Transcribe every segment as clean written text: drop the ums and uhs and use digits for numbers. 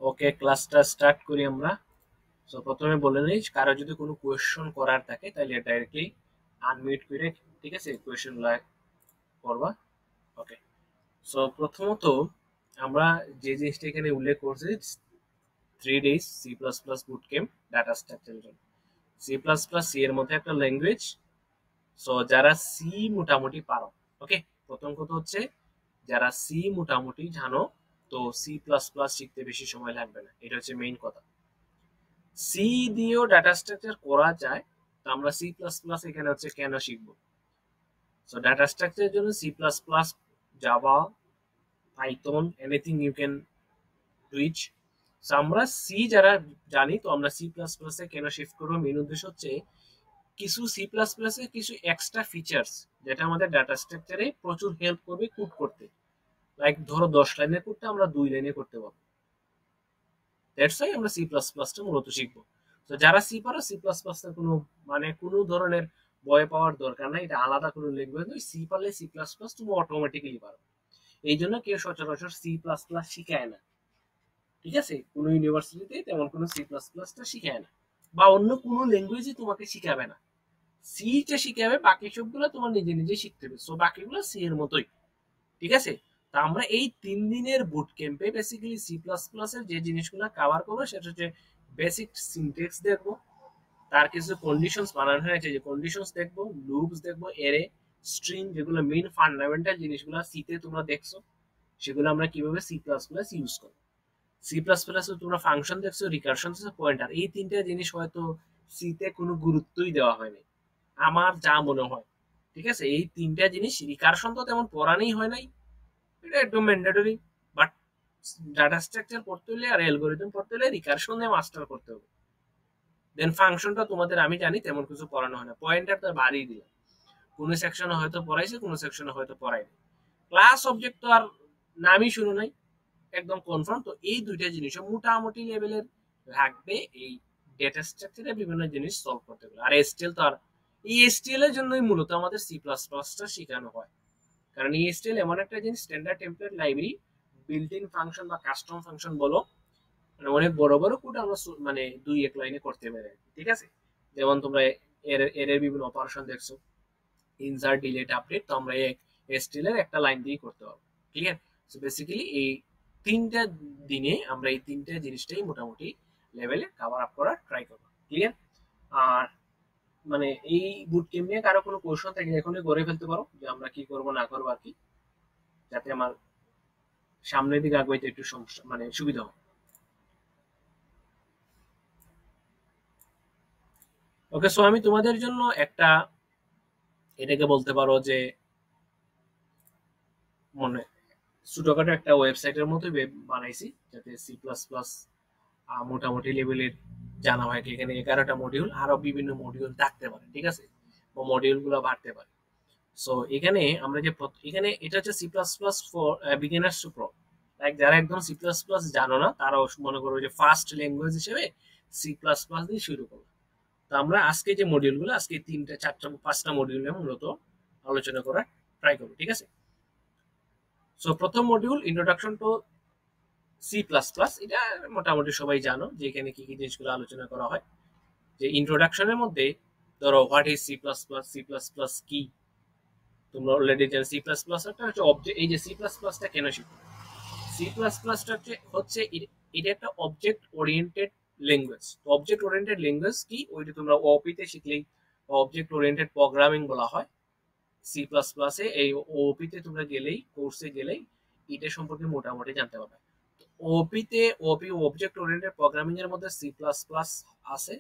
ওকে, ক্লাসটা স্টার্ট করি আমরা। সো প্রথমে বলে নিই, কারো যদি কোনো কোয়েশ্চন করার থাকে তাহলে ডাইরেক্টলি আনমিউট করে, ঠিক আছে, কোয়েশ্চনগুলো করবা। ওকে, সো প্রথমত আমরা যে জিনিসটা এখানে উল্লেখ করছি, 3 days C++ boot camp data স্ট্রাকচারের জন্য। C++ এর মধ্যে একটা ল্যাঙ্গুয়েজ। সো যারা সি মোটামুটি পারো, ওকে, প্রথম কথা হচ্ছে যারা সি মোটামুটি জানো, তো C++ শিখতে বেশি সময় লাগবে না, এটা হচ্ছে মেইন কথা। সি দিয়েও ডাটা স্ট্রাকচার করা যায়, তো আমরা C++ এখানে হচ্ছে কেন শিখবো। সো ডাটা স্ট্রাকচারের জন্য C++, Java, Python, anything you can switch. So আমরা সি যারা জানি, তো আমরা C++ এ কেন শিফট করবো, মেইন উদ্দেশ্য হচ্ছে কিছু C++ এ কিছু এক্সট্রা ফিচার্স যেটা আমাদের ডাটা স্ট্রাকচারে প্রচুর হেল্প করবে কোড করতে। লাইক ধরো 10 লাইনের কোডটা আমরা 2 লাইনে করতে পারবো। দ্যাটস ওয়াই আমরা C++টা মূলত শিখবো। তো যারা সি পারো, C++ এর কোনো মানে কোনো ধরনের ভয় পাওয়ার দরকার নাই, এটা আলাদা কোনো ল্যাঙ্গুয়েজ নয়। সি পারলে C++ তুমি অটোমেটিক্যালি পারো। এই জন্য কেউ সচরাচর C++ শিখায় না, ঠিক আছে, কোনো ইউনিভার্সিটিতে তেমন কোনো C++টা শিখায় না, বা অন্য কোনো ল্যাঙ্গুয়েজই তোমাকে শিখাবে না। সিটা শিখাবে, বাকি সবগুলো তোমার নিজে নিজে শিখতে হবে। সো বাকিগুলো সি এর মতোই, ঠিক আছে। তা আমরা এই 3 দিনের বুট ক্যাম্পে বেসিক্যালি C++ এর যে জিনিসগুলো কভার করবো সেটা হচ্ছে বেসিক সিনট্যাক্স দেখবো, তার কিছু কন্ডিশনস বানানো হয়েছে যে কন্ডিশনস দেখবো, লুপস দেখবো, এরে, স্ট্রিং, যেগুলো মেইন ফান্ডামেন্টাল জিনিসগুলো সিতে তোমরা দেখছো, সেগুলো আমরা কিভাবে C++ ইউজ করবো। C++ তোমরা ফাংশন দেখছো, রিকারশন, পয়েন্টার, এই 3টা জিনিস হয়তো সিতে কোনো গুরুত্বই দেওয়া হয়নি আমার যা মনে হয়, ঠিক আছে। এই 3টা জিনিস, রিকারশন তো তেমন পড়ানোই হয় নাই, এটা একদম ম্যান্ডেটরি। বাট ডাটা স্ট্রাকচার পড়তে হলে আর অ্যালগরিদম পড়তে হলে রিকারশন দিয়ে মাস্টার করতে হবে। দেন ফাংশনটা তোমাদের আমি জানি তেমন কিছু পড়ানো হয় না, পয়েন্টার তো বাড়িয়ে দিলাম, কোনো সেকশনে হয়তো পড়াইছে, কোনো সেকশনে হয়তো পড়ায়নি। ক্লাস অবজেক্ট তো আর নামই শুরু নাই, একদম কনফার্ম। তো এই দুইটা জিনিস মোটামুটি লেভেলের লাগবে এই ডেটা স্ট্রাকচারে বিভিন্ন জিনিস সলভ করতে গেলে। আর এসটিএল তো আর, এই এসটিএল এর জন্যই মূলত আমাদের C++টা শেখানো হয়। কারণ এই এসটিএল এমন একটা জিনিস, standard template library, built in function বা কাস্টম ফাংশন বলো, মানে অনেক বড় বড় কোড আমরা মানে 2-1 লাইনে করতে পারি, ঠিক আছে। যেমন তোমরা এর বিভিন্ন অপারেশন দেখছো, ইনসার্ট, ডিলিট, আপডেট, তো আমরা এসটিএল এর একটা লাইন দিয়ে করতে পারবো, ক্লিয়ার। সো বেসিক্যালি এই 3টা দিনে আমরা এই 3টা জিনিসটাই মোটামুটি লেভেলে কভার আপ করার ট্রাই করবো, ক্লিয়ার। আর মানে এই বুট ক্যাম্প নিয়ে কারো কোনো কৌশল থাকলে এখনই গড়ে ফেলতে পারো যে আমরা কি করব না করবো আর কি, যাতে আমার সামনের দিকে আগাইতে একটু সমস্যা মানে সুবিধা হয়। ওকে, সো আমি তোমাদের জন্য একটা, এটাকে বলতে পারো যে মানে ছোটখাটো একটা ওয়েবসাইটের মতো বানাইছি, যাতে C++ মোটামুটি লেভেলের জানা হয়। এখানে 11টা মডিউল, আরো বিভিন্ন মডিউল থাকতে পারে, ঠিক আছে, বা মডিউল গুলো বাড়তে পারে। সো এখানে আমরা যে এখানে এটা হচ্ছে C++ for beginners to pro, like যারা একদম C++ জানো না তারাও মনে করো যে ফার্স্ট ল্যাঙ্গুয়েজ হিসেবে C++ দিয়ে শুরু করো। তো আমরা আজকে যে মডিউলগুলো, আজকে 3টা 4টা 5টা মডিউল নিয়ে মূলত আলোচনা করার ট্রাই করবো, ঠিক আছে। সো প্রথম মডিউল, ইন্ট্রোডাকশন টু C++, এটা মোটামুটি সবাই জানো যে এখানে কি কি জিনিসগুলো আলোচনা করা হয়। যে ইন্ট্রোডাকশনের মধ্যে ধরো হোয়াট ইজ C++, কি, তোমরা অলরেডি জানো C++টা হচ্ছে অবজেক্ট। এই যে C++টা কেন শিখো, C++টা হচ্ছে এটা একটা অবজেক্ট ওরিয়েন্টেড ল্যাঙ্গুয়েজ। তো অবজেক্ট ওরিয়েন্টেড ল্যাঙ্গুয়েজ কি, ওইটা তোমরা ওপি তে শিখলেই অবজেক্ট ওরিয়েন্টেড প্রোগ্রামিং বলা হয়। C++-এ এই ওপি তে তোমরা গেলেই, কোর্সে গেলেই এটা সম্পর্কে মোটামুটি জানতে পারবে। ওপি অবজেক্ট ওরিয়েন্টেড প্রোগ্রামিং এর মধ্যে C++ আছে,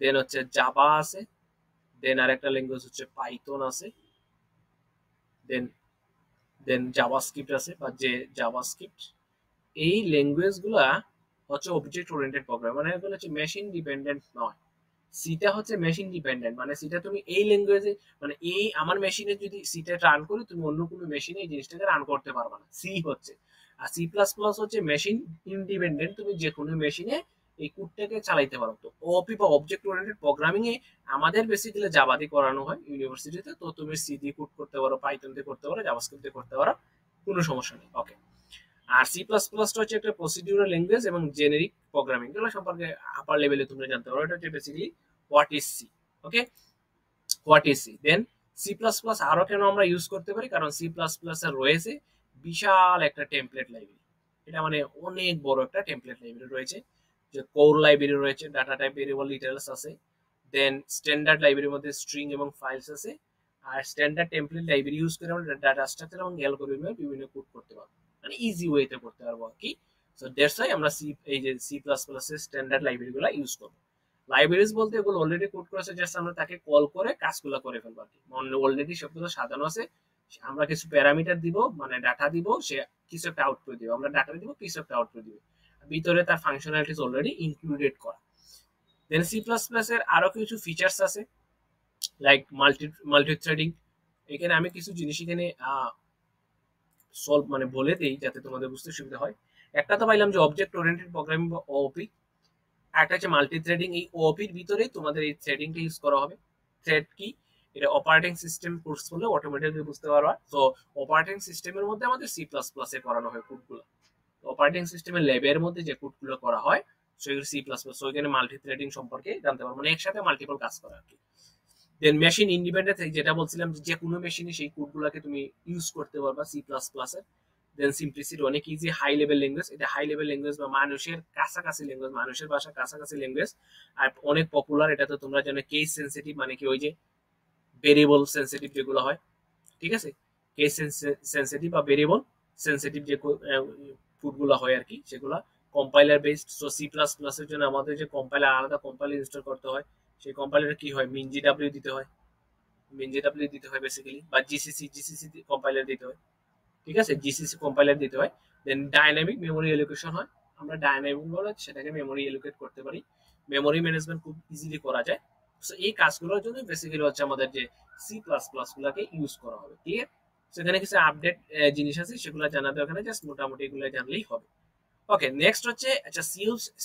দেন হচ্ছে জাভা আছে, দেন আরেকটা ল্যাঙ্গুয়েজ হচ্ছে পাইথন আছে, দেন দেন জাভাস্ক্রিপ্ট আছে বা যে জাভাস্ক্রিপ্ট। এই ল্যাঙ্গুয়েজ গুলা হচ্ছে অবজেক্ট ওরিয়েন্টেড প্রোগ্রাম, মানে এগুলো হচ্ছে মেশিন ডিপেন্ডেন্ট নয়। সিটা হচ্ছে মেশিন ডিপেন্ডেন্ট, মানে সিটা তুমি এই ল্যাঙ্গুয়েজে, মানে এই আমার মেশিনে যদি সিটা রান করি, তুমি অন্য কোনো মেশিনে এই জিনিসটাকে রান করতে পারবে না, সি হচ্ছে। আর C++ হচ্ছে মেশিন ইন্ডিপেন্ডেন্ট, তুমি যে কোনো মেশিনে এই কোডটাকে চালাইতে পারো। তো ওপি বা অবজেক্ট ওরিয়েন্টেড প্রোগ্রামিং এ আমাদের বেসিক্যালি জাভা দিয়ে করানো হয় ইউনিভার্সিটিতে, তো তুমি সি দিয়ে কোড করতে পারো, পাইথন দিয়ে করতে পারো, জাভাস্ক্রিপ্ট দিয়ে করতে পারো, কোনো সমস্যা নেই, ওকে। আর সি প্লাস প্লাসটা হচ্ছে একটা প্রসিডিউরাল ল্যাঙ্গুয়েজ এবং জেনেরিক প্রোগ্রামিং, এগুলো সম্পর্কে আপার লেভেলে তোমরা জানতে পারো। এটা হচ্ছে basically what is C. Okay, what is C. Then C plus plus আরো কেন আমরা ইউজ করতে পারি, কারণ সি প্লাস প্লাস এর রয়েছে বিশাল একটা টেমপ্লেট লাইব্রেরি। এটা মানে অনেক বড় একটা টেমপ্লেট লাইব্রেরি রয়েছে, যে কোর লাইব্রেরি রয়েছে, ডাটা টাইপ ভেরিয়েবল ডিটেইলস আছে, দেন স্ট্যান্ডার্ড লাইব্রেরির মধ্যে স্ট্রিং এবং ফাইলস আছে, আর স্ট্যান্ডার্ড টেমপ্লেট লাইব্রেরি ইউজ করে আমরা ডাটা স্ট্রাকচার এবং অ্যালগরিদমের বিভিন্ন কোড করতে পারবো, মানে ইজি ওয়েতে করতে পারবো আর কি। সো দ্যাটস ওয়াই আমরা এই যে সি প্লাস প্লাস এর স্ট্যান্ডার্ড লাইব্রেরিগুলো ইউজ করবো। লাইব্রেরিজ বলতে এগুলো অলরেডি কোড করেছে, জাস্ট আমরা তাকে কল করে কাজগুলো করে ফেলবো আর কি, অলরেডি সবগুলো সাজানো আছে। আমরা কিছু প্যারামিটার দিব, মানে ডাটা দিব, সে কিছু একটা আউটপুট দিবে, আমরা ডাটা দিব, কিছু একটা আউটপুট দিবে, ভিতরে তার ফাংশনালিটিস অলরেডি ইনক্লুডেড করা। দেন সি প্লাস প্লাস এর আরো কিছু ফিচার্স আছে, লাইক মাল্টি থ্রেডিং। এখানে আমি কিছু জিনিস এখানে সলভ মানে বলে দেই যাতে তোমাদের বুঝতে সুবিধা হয়। একটা তো পাইলাম যে অবজেক্ট ওরিয়েন্টেড প্রোগ্রামিং বা ওওপি, একটা হচ্ছে মাল্টি থ্রেডিং। এই ওওপির ভিতরেই তোমাদের এই থ্রেডিংটা ইউজ করা হবে। থ্রেড কি, এটা অপারেটিং সিস্টেম কোর্স করলে অটোমেটিকলি বুঝতে পারবা। তো অপারেটিং সিস্টেমের মধ্যে আমাদের সি প্লাস প্লাসে করানো হয় কোডগুলো। অপারেটিং সিস্টেমের ল্যাবের মধ্যে যে কোডগুলো করা হয় সেগুলো সি প্লাস প্লাস, ওইখানে মাল্টি থ্রেডিং সম্পর্কে জানতে পারবো, মানে একসাথে মাল্টিপল কাজ করা আর কি। দেন মেশিন ইন্ডিপেন্ডেন্ট, যেটা বলছিলাম যে কোনো মেশিনে সেই কোডগুলোকে তুমি ইউজ করতে পারবা সি প্লাস প্লাস এর। দেন সিম্পলিসিটি, অনেক ইজি, হাই লেভেল ল্যাঙ্গুয়েজ। এটা হাই লেভেল ল্যাঙ্গুয়েজ বা মানুষের কাছাকাছি ল্যাঙ্গুয়েজ, মানুষের ভাষার কাছাকাছি ল্যাঙ্গুয়েজ। আর অনেক পপুলার, এটা তো তোমরা জানো। কেস সেন্সিটিভ মানে কি, ওই যে ভেরিয়েবল সেন্সিটিভ যেগুলো হয়, ঠিক আছে, কেস সেন্সিটিভ বা ভেরিয়েবল সেন্সিটিভ যে কোডগুলো হয় আর কি, সেগুলো compiler based. So C plus plus এর জন্য আমাদের যে কম্পাইলার, আলাদা কম্পাইলার ইনস্টল করতে হয়। সেই কম্পাইলার কি হয়, মিনজিডাব্লিউ দিতে হয়, মিনজিডাব্লিউ দিতে হয় বেসিক্যালি, বা জিসিসি কম্পাইলার দিতে হয়, ঠিক আছে, জিসিসি কম্পাইলার দিতে হয়। দেন ডাইনামিক মেমোরি এলোকেশন হয়, আমরা ডাইনামিক বলে সেটাকে মেমোরি এলোকেট করতে পারি, মেমোরি ম্যানেজমেন্ট খুব ইজিলি করা যায়। সো এই কাজগুলোর জন্য বেসিক্যালি হচ্ছে আমাদের যে সি প্লাস প্লাস গুলাকে ইউজ করা হবে, ক্লিয়ার। সেখানে কিছু আপডেট জিনিস আছে, সেগুলো জানাতে ওখানে জাস্ট মোটামুটি এগুলো জানলেই হবে। ওকে, নেক্সট হচ্ছে, আচ্ছা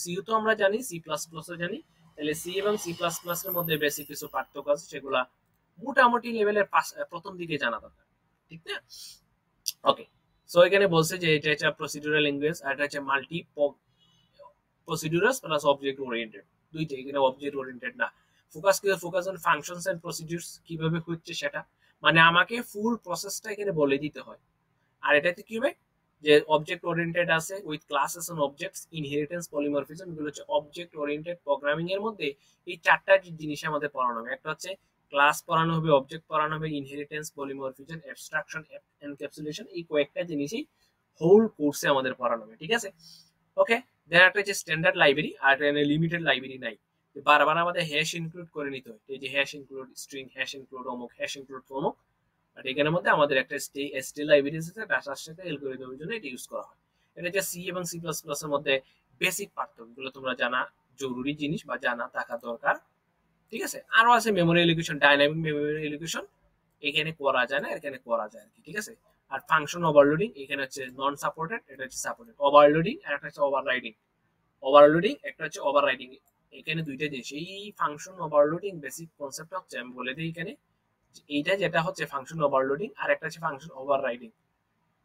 সিইউ তো আমরা জানি, সি প্লাস প্লাসও জানি, তাহলে সি এবং সি প্লাস প্লাস এর মধ্যে বেসিক কিছু পার্থক্য আছে, সেগুলা মোটামুটি লেভেলের প্রথম দিকে জানা দরকার, ঠিক না? ওকে, সো এখানে বলছে যে এটা হচ্ছে প্রসিডিউরাল ল্যাঙ্গুয়েজ, আর এটা হচ্ছে multi procedures plus object oriented. দুইটা, এখানে অবজেক্ট ওরিয়েন্টেড না, focus on functions and procedures, কিভাবে হচ্ছে সেটা, মানে আমাকে ফুল প্রসেসটা এখানে বলে দিতে হয়। আর এটাতে কি হবে, যে অবজেক্ট ওরিয়েন্টেড আছে with classes and objects, inheritance, polymorphism, এগুলো হচ্ছে অবজেক্ট ওরিয়েন্টেড প্রোগ্রামিং এর মধ্যে এই চারটা জিনিস আমাদের পড়ানো হবে। একটা হচ্ছে ক্লাস পড়ানো হবে, অবজেক্ট পড়ানো হবে, ইনহেরিটেন্স, পলিমরফিজম, অ্যাবস্ট্রাকশন, এনক্যাপসুলেশন, এই কয়েকটা জিনিসই হোল কোর্সে আমাদের পড়ানো হবে, ঠিক আছে। ওকে, দেন একটা হচ্ছে স্ট্যান্ডার্ড লাইব্রেরি, আর এখানে লিমিটেড লাইব্রেরি নাই, বারবার আমাদের হ্যাশ ইনক্লুড করে নিতে হয়, এই যে hash include string, hash include অমুক, হ্যাশ ইনক্লুড অমুক। আর এখানের মধ্যে আমাদের একটা এসটি লাইব্রেরি আছে, ডাটার সাথে অ্যালগরিদমের জন্য এটা ইউজ করা হয়। এটা যে সি এবং সি প্লাস প্লাস এর মধ্যে বেসিক পার্থক্যগুলো তোমরা জানা জরুরি জিনিস বা জানা থাকা দরকার, ঠিক আছে। আরো আছে memory allocation, dynamic memory allocation, এখানে করা যায় না, এখানে করা যায় আর কি, ঠিক আছে। আর ফাংশন ওভারলোডিং, এখানে হচ্ছে নন সাপোর্টেড, এটা হচ্ছে সাপোর্টেড। ওভারলোডিং আর একটা হচ্ছে ওভাররাইডিং, ওভারলোডিং একটা হচ্ছে ওভাররাইডিং, এখানে দুইটা জিনিস। এই ফাংশন ওভারলোডিং বেসিক কনসেপ্ট হচ্ছে, আমি বলে দিই এখানে, এইটা যেটা হচ্ছে ফাংশন ওভারলোডিং, আর একটা হচ্ছে ফাংশন ওভাররাইডিং।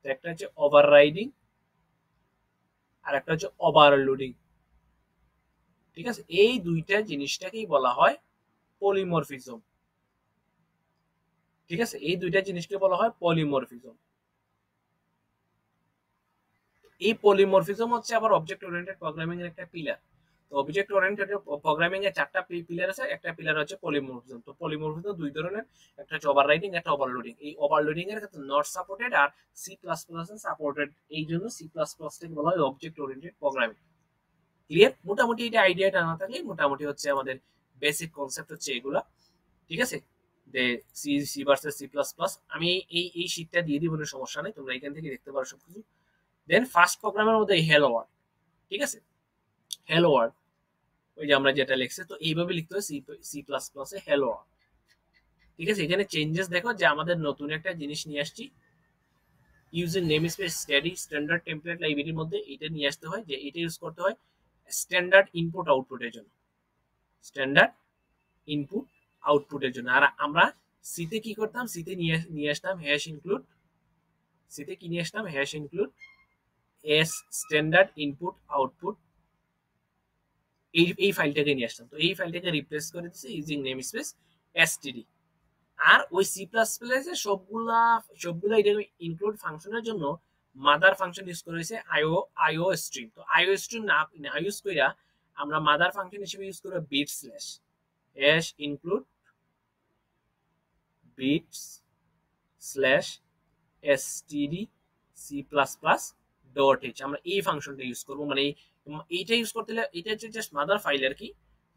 তো একটা হচ্ছে ওভাররাইডিং আর একটা হচ্ছে ওভারলোডিং, ঠিক আছে। এই দুইটা জিনিসটাকেই বলা হয় পলিমরফিজম, ঠিক আছে, এই দুইটা জিনিসকে বলা হয় পলিমরফিজম। এই পলিমরফিজম হচ্ছে আবার অবজেক্ট ওরিয়েন্টেড প্রোগ্রামিং এর একটা পিলার। তো অবজেক্ট ওরিয়েন্টেড প্রোগ্রামিং এর চারটা পিলার আছে, একটা পিলার হচ্ছে পলিমরফিজম। তো পলিমরফিজম দুই ধরনের, একটা হচ্ছে ওভাররাইডিং, একটা ওভারলোডিং। এই ওভারলোডিং এর ক্ষেত্রে নট সাপোর্টেড, আর সি প্লাস প্লাস এর সাপোর্টেড, এই জন্য সি প্লাস প্লাস থেকে বলা হয় অবজেক্ট ওরিয়েন্টেড প্রোগ্রামিং, ক্লিয়ার। মোটামুটি এটা আইডিয়াটা না থাকলে মোটামুটি হচ্ছে আমাদের বেসিক কনসেপ্ট হচ্ছে এগুলা, ঠিক আছে। যে C C versus C plus plus, আমি এই শীটটা দিয়ে দিব, কোনো সমস্যা নেই, তোমরা এখান থেকে দেখতে পারো সবকিছু। দেন ফার্স্ট প্রোগ্রামের মধ্যে হ্যালো ওয়ার্ল্ড, ঠিক আছে, হ্যালো ওয়ার্ল্ড, ওই যে আমরা যেটা লিখছি, তো এইভাবে লিখতে হয় সি প্লাস প্লাস এ হ্যালো ওয়ার্ল্ড, ঠিক আছে। এখানে চেঞ্জেস দেখো যে আমাদের নতুন একটা জিনিস নিয়ে আসছি, using name space steady standard template লাইব্রেরির মধ্যে এটা নিয়ে আসতে হয়, যে এটা ইউজ করতে হয় স্ট্যান্ডার্ড ইনপুট আউটপুটের জন্য, স্ট্যান্ডার্ড ইনপুট আউটপুটের জন্য। আর আমরা সিতে কি করতাম, সিতে নিয়ে আসতাম হ্যাশ ইনক্লুড, সিতে কি নিয়ে আসতাম, hash include S standard input output এই ফাইলটাকে নিয়ে আসতাম। তো এই ফাইলটাকে রিপ্লেস করে দিচ্ছি ইউজিং নেম স্পেস এসটিডি। আর ওই সি প্লাস প্লাসে সবগুলা এটা ইনক্লুড ফাংশনের জন্য মাদার ফাংশন ইউজ করেছে আইও স্ট্রিম। তো আইও স্ট্রিম না ইউজ কইরা আমরা মাদার ফাংশন হিসেবে ইউজ করব bit slash S include bits slash STD C plus plus dot H. আমরা এই ফাংশনটা ইউজ করবো, মানে এইটা ইউজ করতে হলে এটা হচ্ছে জাস্ট মাদার ফাইল আর কি,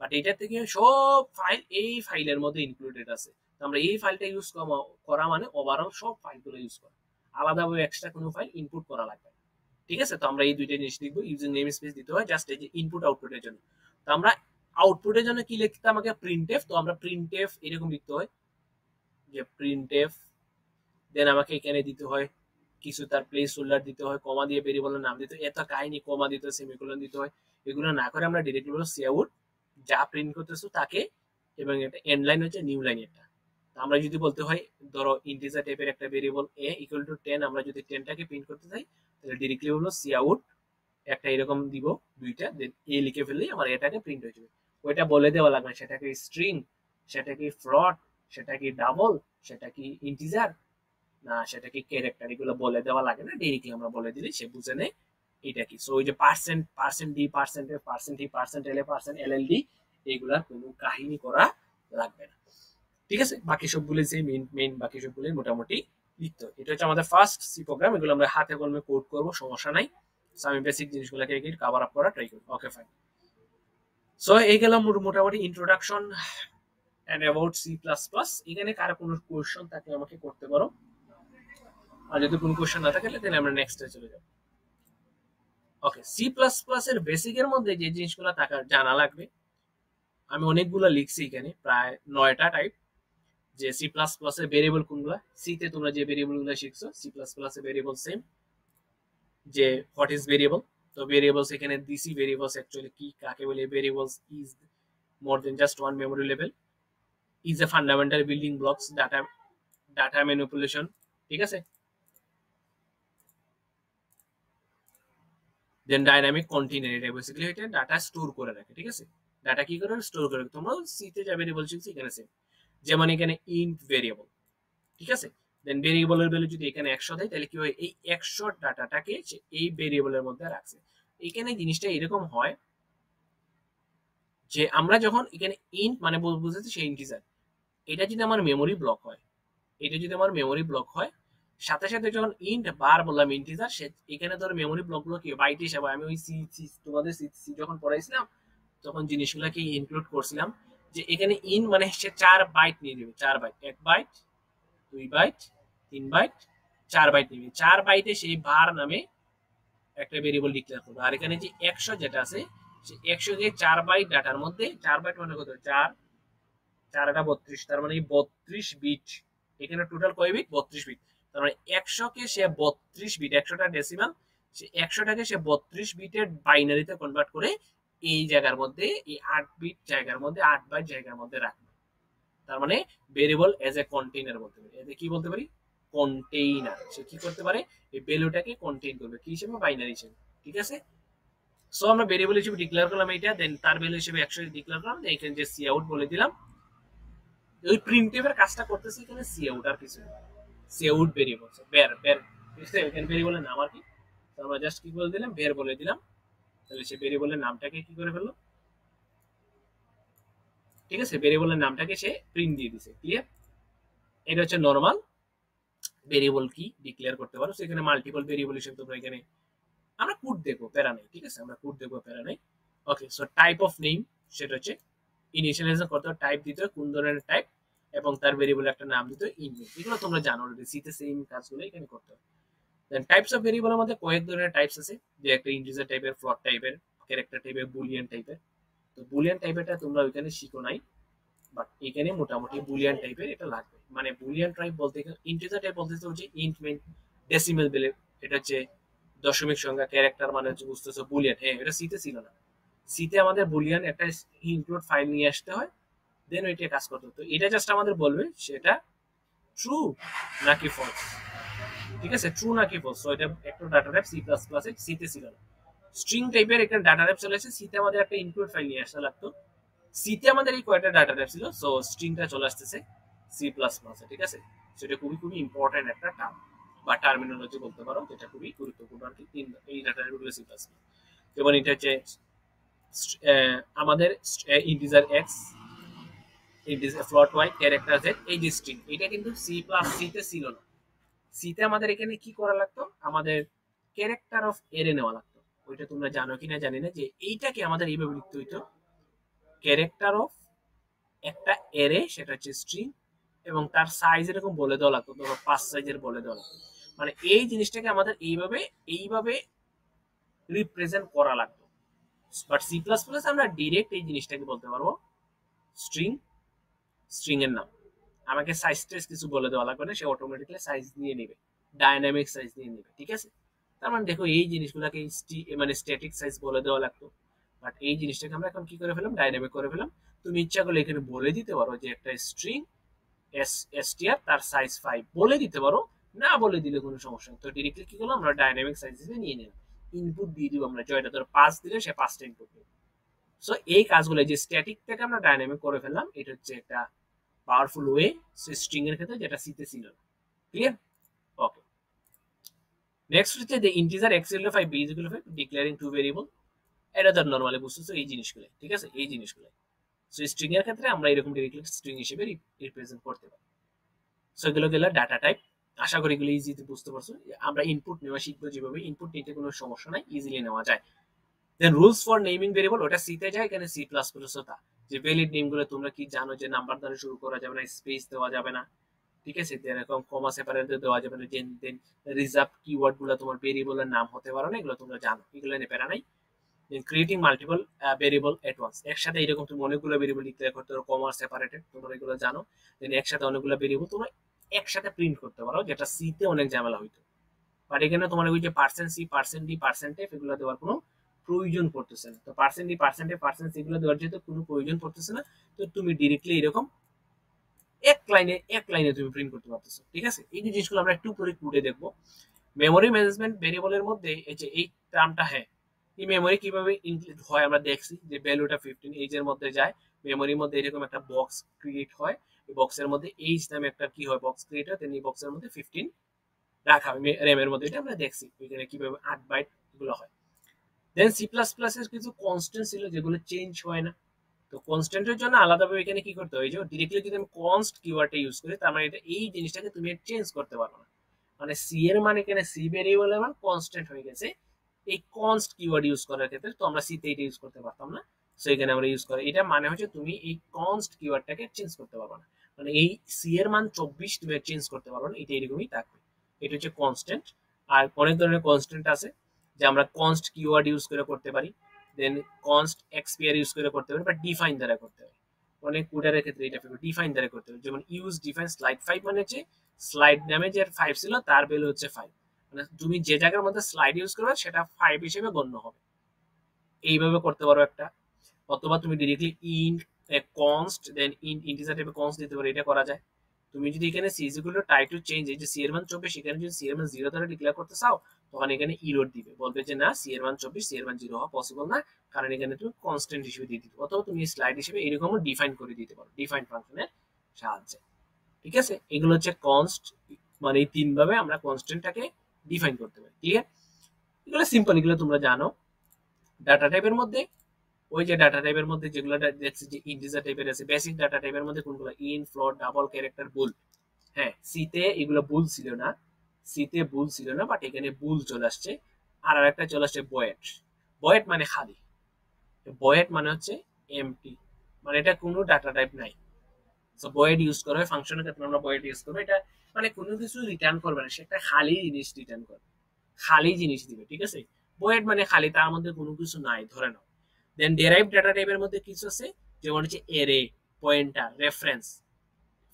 বাট এটা থেকে সব ফাইল এই ফাইলের মধ্যে ইনক্লুডেড আছে। তো আমরা এই ফাইলটা ইউজ করা মানে ওভারঅল সব ফাইলগুলো ইউজ করা, আলাদাভাবে এক্সট্রা কোনো ফাইল ইনপুট করা লাগবে। ঠিক আছে, তো আমরা এই দুইটা জিনিস লিখবো। ইউজিং নেম স্পেস দিতে হয় জাস্ট এই যে ইনপুট আউটপুটের জন্য। তো আমরা আউটপুটের জন্য কি লিখতে আমাকে প্রিন্টএফ, তো আমরা প্রিন্টএফ এরকম লিখতে হয় যে প্রিন্টএফ, দেন আমাকে এখানে দিতে হয় কিছু তার প্লেস হোল্ডার দিতে হয়, কমা দিয়ে ভেরিয়েবলের নাম দিতে হয়, এত কাহিনী কমা দিতে হয়, সেমিকোলন দিতে হয়। এগুলো না করে আমরা ডিরেক্টলি বলবো সিআউট যা প্রিন্ট করতেছো তাকে, এবং এটা এন্ড লাইন হচ্ছে নিউ লাইন। এটা আমরা যদি বলতে হয় ধরো ইন্টিজার টাইপের একটা ভেরিয়েবল এ ইকুয়াল টু 10, আমরা যদি 10টাকে প্রিন্ট করতে চাই তাহলে ডিরেক্টলি বলবো সিআউট একটা এরকম দিব দুইটা, দেন এ লিখে ফেললেই আমার এটাকে প্রিন্ট হয়ে যাবে। ওইটা বলে দেওয়া লাগবে সেটা কি স্ট্রিং, সেটা কি ফ্লট, সেটা কি ডাবল, সেটা কি ইন্টিজার না সেটা কি ক্যারেক্টার, এগুলো বলে দেওয়া লাগে না, ডিরেক্টলি আমরা বলে দিলে সে বুঝে নেয় এটা কি। সো ওই যে পার্সেন্ট ডি পার্সেন্ট এ পার্সেন্ট ই পার্সেন্ট এল এ পার্সেন্ট এল এল ডি এইগুলার কোনো কাহিনী করা লাগবে না। ঠিক আছে, বাকি সবগুলো যে মেইন বাকি সবগুলো মোটামুটি লিখতে হয়। এটা হচ্ছে আমাদের ফার্স্ট সি প্রোগ্রাম, এগুলো আমরা হাতে কলমে কোড করবো, সমস্যা নাই। সো আমি বেসিক জিনিসগুলোকে কভার আপ করা ট্রাই করবো। Okay fine. সো এই গেল মোটামুটি introduction and about C plus plus. এখানে কারো কোনো কোয়েশ্চন থাকলে আমাকে করতে পারো, আর যদি কোনো কোয়েশ্চন না থাকে তাহলে আমরা নেক্সটে চলে যাব। ওকে, সি প্লাস প্লাস এর বেসিকের মধ্যে যে জিনিসগুলো জানা লাগবে, আমি অনেকগুলো লিখছি এখানে, প্রায় 9টা টাইপ। যে সি প্লাস প্লাস এর ভেরিয়েবল কোনগুলো, সি তে তোমরা যে ভেরিয়েবলগুলো শিখছো সি প্লাস প্লাস এর ভেরিয়েবল সেম। যে হোয়াট ইজ ভেরিয়েবল, তো ভেরিয়েবলস এখানে দিছি, ভেরিয়েবলস অ্যাকচুয়ালি কি কাকে বলে, variables is more then just one memory level, is a fundamental building blocks data manipulation. ঠিক আছে, দেন ডাইনামিক কন্টেইনার, এটা বেসিক্যালি এটা ডাটা স্টোর করে রাখে। ঠিক আছে, ডাটা কি করে স্টোর করে, তোমরা সি তে যা ভেরিয়েবল শিখছো এখানে সেম। যেমন এখানে ইন্ট ভেরিয়েবল, ঠিক আছে, দেন ভেরিয়েবলের ভ্যালু যদি এখানে 100 দেয় তাহলে কি হয়, এই 100 ডাটাটাকে এই ভেরিয়েবলের মধ্যে রাখছে। এখানে জিনিসটা এরকম হয় যে আমরা যখন এখানে ইন্ট মানে বুঝাচ্ছি সেই ইন্টিজার, এটা যদি আমার মেমোরি ব্লক হয়, এটা যদি আমার মেমোরি ব্লক হয়, সাথে সাথে যখন ইন্ট বার বললাম ইন্টিজার, এখানে ধরো মেমোরি ব্লকগুলো কি বাইট হিসাবে, আমি ওই তোমাদের সি যখন পড়াইছিলাম তখন জিনিসগুলোকে ইনক্লুড করছিলাম যে এখানে ইন মানে সে 4 বাইট নিয়ে নেবে, 4 byte, 1 byte 2 byte 3 byte 4 byte নিবে। 4 বাইটে সেই var নামে একটা ভেরিয়েবল ডিক্লেয়ার করবে। আর এখানে যে 100 যেটা আছে সে 100 কে 4 বাইট ডাটার মধ্যে, 4 বাইট মানে কত, 4 4 এটা 32, তার মানে 32 বিট। এখানে টোটাল কয় বিট, 32 বিট। তার মানে 100 কে সে 32 বিট, 100টা ডেসিমাল, সে 100টাকে সে 32 বিটের বাইনারিতে কনভার্ট করে এই জায়গার মধ্যে, এই 8 বিট জায়গার মধ্যে, 8 বাইট জায়গার মধ্যে রাখবে। তার মানে ভেরিয়েবল এজ এ কন্টেইনার বলতে পারি, এতে কি বলতে পারি, কন্টেইনার। সে কি করতে পারে, এই ভ্যালুটাকে কন্টেইন করবে কি হিসেবে, বাইনারি হিসেবে। ঠিক আছে, সো আমরা ভেরিয়েবল হিসেবে ডিক্লেয়ার করলাম এটা, দেন তার ভ্যালু হিসেবে 100 ডিক্লেয়ার করলাম, এখানে যে সি আউট বলে দিলাম। ওই প্রিন্টএফ এর কাজটা করতেছি এখানে সি আউট, আর কিছু সি আউট ভেরিয়েবল বের বের, বুঝতে এখানে ভেরিয়েবলের নাম আর কি, তো আমরা জাস্ট কি বলে দিলাম, বের বলে দিলাম। তাহলে সে ভেরিয়েবলের নামটাকে কি করে ফেললো, ঠিক আছে, ভেরিয়েবলের নামটাকে সে প্রিন্ট দিয়ে দিছে। ক্লিয়ার, এটা হচ্ছে নরমাল ভেরিয়েবল কি ডিক্লেয়ার করতে পারো। সেখানে মাল্টিপল ভেরিয়েবল হিসেবে তোমরা এখানে আমরা কোড দেখবো, প্যারা নেই। ঠিক আছে, আমরা কোড দেখবো, প্যারা নেই। ওকে, সো টাইপ অফ নেম, সেটা হচ্ছে ইনিশিয়ালাইজেশন করতে হবে, টাইপ দিতে হবে কোন ধরনের টাইপ, এবং তার ভেরিয়েবল একটা নাম দিতে হবে ইনমেল। এগুলো তোমরা জানো অলরেডি, সিতে সেম কাজগুলো এখানে করতে হবে। দেন টাইপস অফ ভেরিয়েবলের মধ্যে কয়েক ধরনের টাইপস আছে, যে একটা ইন্টিজার টাইপের, ফ্লোট টাইপের, ক্যারেক্টার টাইপের, বুলিয়ান টাইপের। তো বুলিয়ান টাইপেরটা তোমরা ওইখানে শিখো নাই, বাট এখানে মোটামুটি বুলিয়ান টাইপের এটা লাগবে। মানে বুলিয়ান টাইপ বলতে ইন্টিজার টাইপ বলতে হচ্ছে ইন্ট মেন ডেসিমেল ভ্যালু, এটা হচ্ছে দশমিক সংখ্যা, ক্যারেক্টার মানে হচ্ছে বুঝতেছো বুলিয়ান। হ্যাঁ, এটা সিতে ছিল না, সিতে আমাদের বুলিয়ান একটা ইনক্লুড ফাইল নিয়ে আসতে হয়, দেন ওইটা কাজ করতে হতো। এটা জাস্ট আমাদের বলবে সেটা ট্রু নাকি ফলস। ঠিক আছে, ট্রু নাকি ফলস। সো এটা একটা data type C plus plus C তে ছিল না। স্ট্রিং টাইপের একটা ডাটা টাইপ চলে আসছে, সি তে আমাদের একটা ইনক্লুড ফাইল নিয়ে আসতে লাগতো। সি তে আমাদের এই কয়টা ডাটা টাইপ ছিল, সো স্ট্রিংটা চলে আসতেছে সি প্লাস প্লাস। ঠিক আছে, সেটা খুবই খুবই ইম্পর্টেন্ট একটা টার্ম বা টার্মিনোলজি বলতে পারো, যেটা খুবই গুরুত্বপূর্ণ আর কি। এই ডাটা টাইপগুলো সি প্লাস প্লাস, যেমন এটা হচ্ছে আমাদের integer X, integer float Y, character Z, এই যে স্ট্রিং, এটা কিন্তু সি প্লাস সি তে ছিল না। সিতে আমাদের এখানে কি করা লাগতো, আমাদের ক্যারেক্টার অফ এরে নেওয়া লাগতো। ওইটা তোমরা জানো কিনা জানি না, যে এইটাকে আমাদের এইভাবে লিখতে হইতো, ক্যারেক্টার অফ একটা এরে, সেটা হচ্ছে স্ট্রিং, এবং তার সাইজ এরকম বলে দেওয়া লাগতো, ধরো 5 সাইজের বলে দেওয়া লাগতো। মানে এই জিনিসটাকে আমাদের এইভাবে এইভাবে রিপ্রেজেন্ট করা লাগতো। বাট সি প্লাস প্লাস আমরা ডিরেক্ট এই জিনিসটাকে বলতে পারবো স্ট্রিং, স্ট্রিং এর নাম। আমাকে সাইজ টেস কিছু বলে দেওয়া লাগবে না, সে অটোমেটিক্যালি সাইজ নিয়ে নেবে, ডাইনামিক সাইজ নিয়ে নেবে। ঠিক আছে, তার মানে দেখো এই জিনিসগুলোকে মানে স্ট্যাটিক সাইজ বলে দেওয়া লাগতো, বাট এই জিনিসটাকে আমরা এখন কি করে ফেলাম, ডাইনামিক করে ফেলাম। তুমি ইচ্ছা করলে এখানে বলে দিতে পারো যে একটা স্ট্রিং এসটিআর তার সাইজ 5 বলে দিতে পারো, না বলে দিলে কোনো সমস্যা নেই। তো ডিরেক্টলি কি করলাম, আমরা ডাইনামিক সাইজ হিসেবে নিয়ে নিলাম, ইনপুট দিয়ে দিব আমরা, জয়টা ধরো 5 দিলে সে 5টা ইনপুট দেবে। সো এই কাজগুলো যে স্ট্যাটিক থেকে আমরা ডাইনামিক করে ফেললাম, এটা হচ্ছে একটা পাওয়ারফুল ওয়ে স্ট্রিং এর ক্ষেত্রে, যেটা সিতে ছিল না। ক্লিয়ার? ওকে, নেক্সট হচ্ছে যে integer x equal to 5 b equal to 5 declaring two variable. এটা তো নরমালি বুঝতেছো এই জিনিসগুলো। ঠিক আছে, এই জিনিসগুলো। সো স্ট্রিং এর ক্ষেত্রে আমরা এরকম ডিরেক্টলি স্ট্রিং হিসেবে রিপ্রেজেন্ট করতে পারি। সো এগুলো গেল ডাটা টাইপ। আশা করি এগুলো ইজিতে বুঝতে পারছো। আমরা ইনপুট নেওয়া শিখবো, যেভাবে ইনপুট নিতে কোনো সমস্যা নাই, ইজিলি নেওয়া যায়। দেন রুলস ফর নেমিং ভেরিয়েবল, ওটা সি তে যায়, এখানে সি প্লাস প্লাস তা। যে ভ্যালিড নেম গুলো তোমরা কি জানো, যে নাম্বার দ্বারা শুরু করা যাবে না, স্পেস দেওয়া যাবে না। ঠিক আছে, এরকম কমা সেপারেট দেওয়া যাবে না। দেন রিজার্ভ কিওয়ার্ড গুলো তোমার ভেরিয়েবলের নাম হতে পারে না, এগুলো তোমরা জানো, এগুলো নিয়ে প্যারা নাই। Creating multiple variable at once, একসাথে এরকম তুমি অনেকগুলো ভেরিয়েবল ডিক্লেয়ার করতে পারো, কমা সেপারেটেড, তোমরা এগুলো জানো। দেন একসাথে অনেকগুলো ভেরিয়েবল তোমরা একসাথে প্রিন্ট করতে পারো, যেটা সি তে অনেক ঝামেলা হইতো। বাট এখানে তোমার ওই যে percent C, percent D, percent F, এগুলো দেওয়ার কোনো প্রয়োজন পড়তেছে না। তো percent D, percent F, percent C এগুলো দেওয়ার যেহেতু কোনো প্রয়োজন পড়তেছে না, তো তুমি ডিরেক্টলি এরকম এক লাইনে তুমি প্রিন্ট করতে পারতেছো। ঠিক আছে, এই যে জিনিসগুলো আমরা একটু পরে কুটে দেখবো। মেমোরি ম্যানেজমেন্ট ভেরিয়েবলের মধ্যে এই যে এই টার্মটা, হ্যাঁ, এই মেমোরি কিভাবে ইনক্লুড হয় আমরা দেখছি, যে ভ্যালুটা 15 এইজের মধ্যে যায়, মেমোরির মধ্যে এরকম একটা বক্স ক্রিয়েট হয়, এই বক্সের মধ্যে এইজ নামে একটা কি হয়, বক্স ক্রিয়েট হয়, এই বক্সের মধ্যে 15 রাখা হয় র্যামের মধ্যে, এটা আমরা দেখছি ওইখানে কিভাবে 8 বাইট এগুলো হয়। দেন সি প্লাস প্লাস এর কিছু কনস্ট্যান্ট ছিল যেগুলো চেঞ্জ হয় না। তো কনস্ট্যান্টের জন্য আলাদাভাবে এখানে কি করতে হয়, যে ডিরেক্টলি যদি আমি কনস্ট কিওয়ার্ডটা ইউজ করি, তার মানে এটা এই জিনিসটাকে তুমি চেঞ্জ করতে পারবে না। মানে সি এর মানে এখানে সি ভেরিয়েবলের মান কনস্ট্যান্ট হয়ে গেছে, এই কনস্ট কিওয়ার্ড ইউজ করার ক্ষেত্রে তো আমরা সি তে এটা ইউজ করতে পারতাম না। সো এখানে আমরা ইউজ করি, এটা মানে হচ্ছে তুমি এই কনস্ট কিওয়ার্ডটাকে চেঞ্জ করতে পারবে না। মানে এই সি এর মান 24 তুমি চেঞ্জ করতে পারবে না, এটা এরকমই থাকবে। এটা হচ্ছে কনস্ট্যান্ট। আর অনেক ধরনের কনস্ট্যান্ট আছে, যে আমরা কনস্ট কিওয়ার্ড ইউজ করে করতে পারি, দেন কনস্ট এক্সপিআর ইউজ করে করতে পারি, বা ডিফাইন দ্বারা করতে পারি। অনেক কোডারের ক্ষেত্রে এটা ডিফাইন দ্বারা করতে পারি, যেমন ইউজ ডিফাইন স্লাইড 5 মানে হচ্ছে স্লাইড নামে যে 5 ছিল তার ভ্যালু হচ্ছে 5, মানে তুমি যে জায়গার মধ্যে স্লাইড ইউজ করবে সেটা 5 হিসেবে গণ্য হবে। এইভাবে করতে পারো একটা। অথবা তুমি directly int const then integer টাইপে কনস্ট দিতে পারো, এটা করা যায়। তুমি যদি এখানে C is equal to tie to change, এই যে সি এর মান 24, সেখানে যদি সি এর মান 0 দ্বারা ডিক্লেয়ার করতে চাও, তখন এখানে ইরর দিবে, বলবে যে না সি এর মান 24, সি এর মান 0 হওয়া পসিবল না, কারণ এখানে তুমি কনস্ট্যান্ট হিসেবে দিয়ে দিতে। অথবা তুমি স্লাইড হিসেবে এরকমও ডিফাইন করে দিতে পারো, ডিফাইন ফাংশনের সাহায্যে। ঠিক আছে, এগুলো হচ্ছে কনস্ট, মানে এই তিন ভাবে আমরা কনস্ট্যান্টটাকে ডিফাইন করতে পারি। ক্লিয়ার? এগুলো সিম্পল, এগুলো তোমরা জানো। ডাটা টাইপের মধ্যে ওই যে ডাটা টাইপের মধ্যে যেগুলো দেখছি, যে ইন্টিজার টাইপের আছে, বেসিক ডাটা টাইপের মধ্যে কোনগুলো, ইন, ফ্লোট, ডাবল, ক্যারেক্টার, বুল। হ্যাঁ, সিতে এগুলো বুল ছিল না, সিতে বুল ছিল না, বাট এখানে বুল চলে আসছে। আর আরেকটা চলে আসছে বয়েট। বয়েট মানে খালি, বয়েট মানে হচ্ছে এমটি, মানে এটা কোনো ডাটা টাইপ নাই। সো বয়েড ইউজ করা হয় ফাংশনের ক্ষেত্রে, আমরা বয়েড ইউজ করবো। এটা মানে কোনো কিছু রিটার্ন করবে না, সে একটা খালি জিনিস রিটার্ন করবে, খালি জিনিস দিবে। ঠিক আছে, বয়েড মানে খালি, তার মধ্যে কোনো কিছু নাই ধরে নাও। দেন ডেরাইভ ডাটা টাইপের মধ্যে কিছু আছে, যেমন হচ্ছে এরে, পয়েন্টার, রেফারেন্স,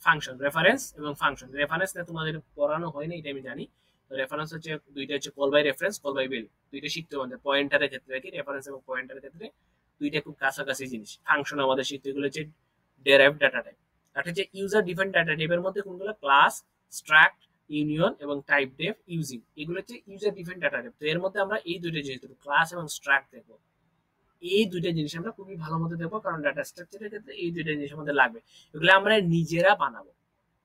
ফাংশন, রেফারেন্স এবং ফাংশন। রেফারেন্স না তোমাদের পড়ানো হয় না, এটা আমি জানি। তো রেফারেন্স হচ্ছে দুইটা, হচ্ছে call by reference, call by value, দুইটা শিখতে হবে। পয়েন্টারের ক্ষেত্রে কি, রেফারেন্স এবং পয়েন্টারের ক্ষেত্রে দুইটা খুব কাছাকাছি জিনিস। ফাংশন আমাদের শিখতে, এগুলো হচ্ছে ডেরাইভ ডাটা টাইপ। একটা হচ্ছে ইউজার ডিফাইন্ড ডাটা টাইপের মধ্যে কোনগুলো, ক্লাস, স্ট্রাক্ট, ইউনিয়ন এবং টাইপ ডেফ ইউজিং, এগুলো হচ্ছে ইউজার ডিফাইন্ড ডাটা টাইপ। তো এর মধ্যে আমরা এই দুইটা জিনিস দেখবো, ক্লাস এবং স্ট্রাক্ট দেখবো। এই দুইটা জিনিস আমরা খুবই ভালো মতো দেখবো, কারণ ডাটা স্ট্রাকচারের ক্ষেত্রে এই দুইটা জিনিস আমাদের লাগবে। এগুলো আমরা নিজেরা বানাবো,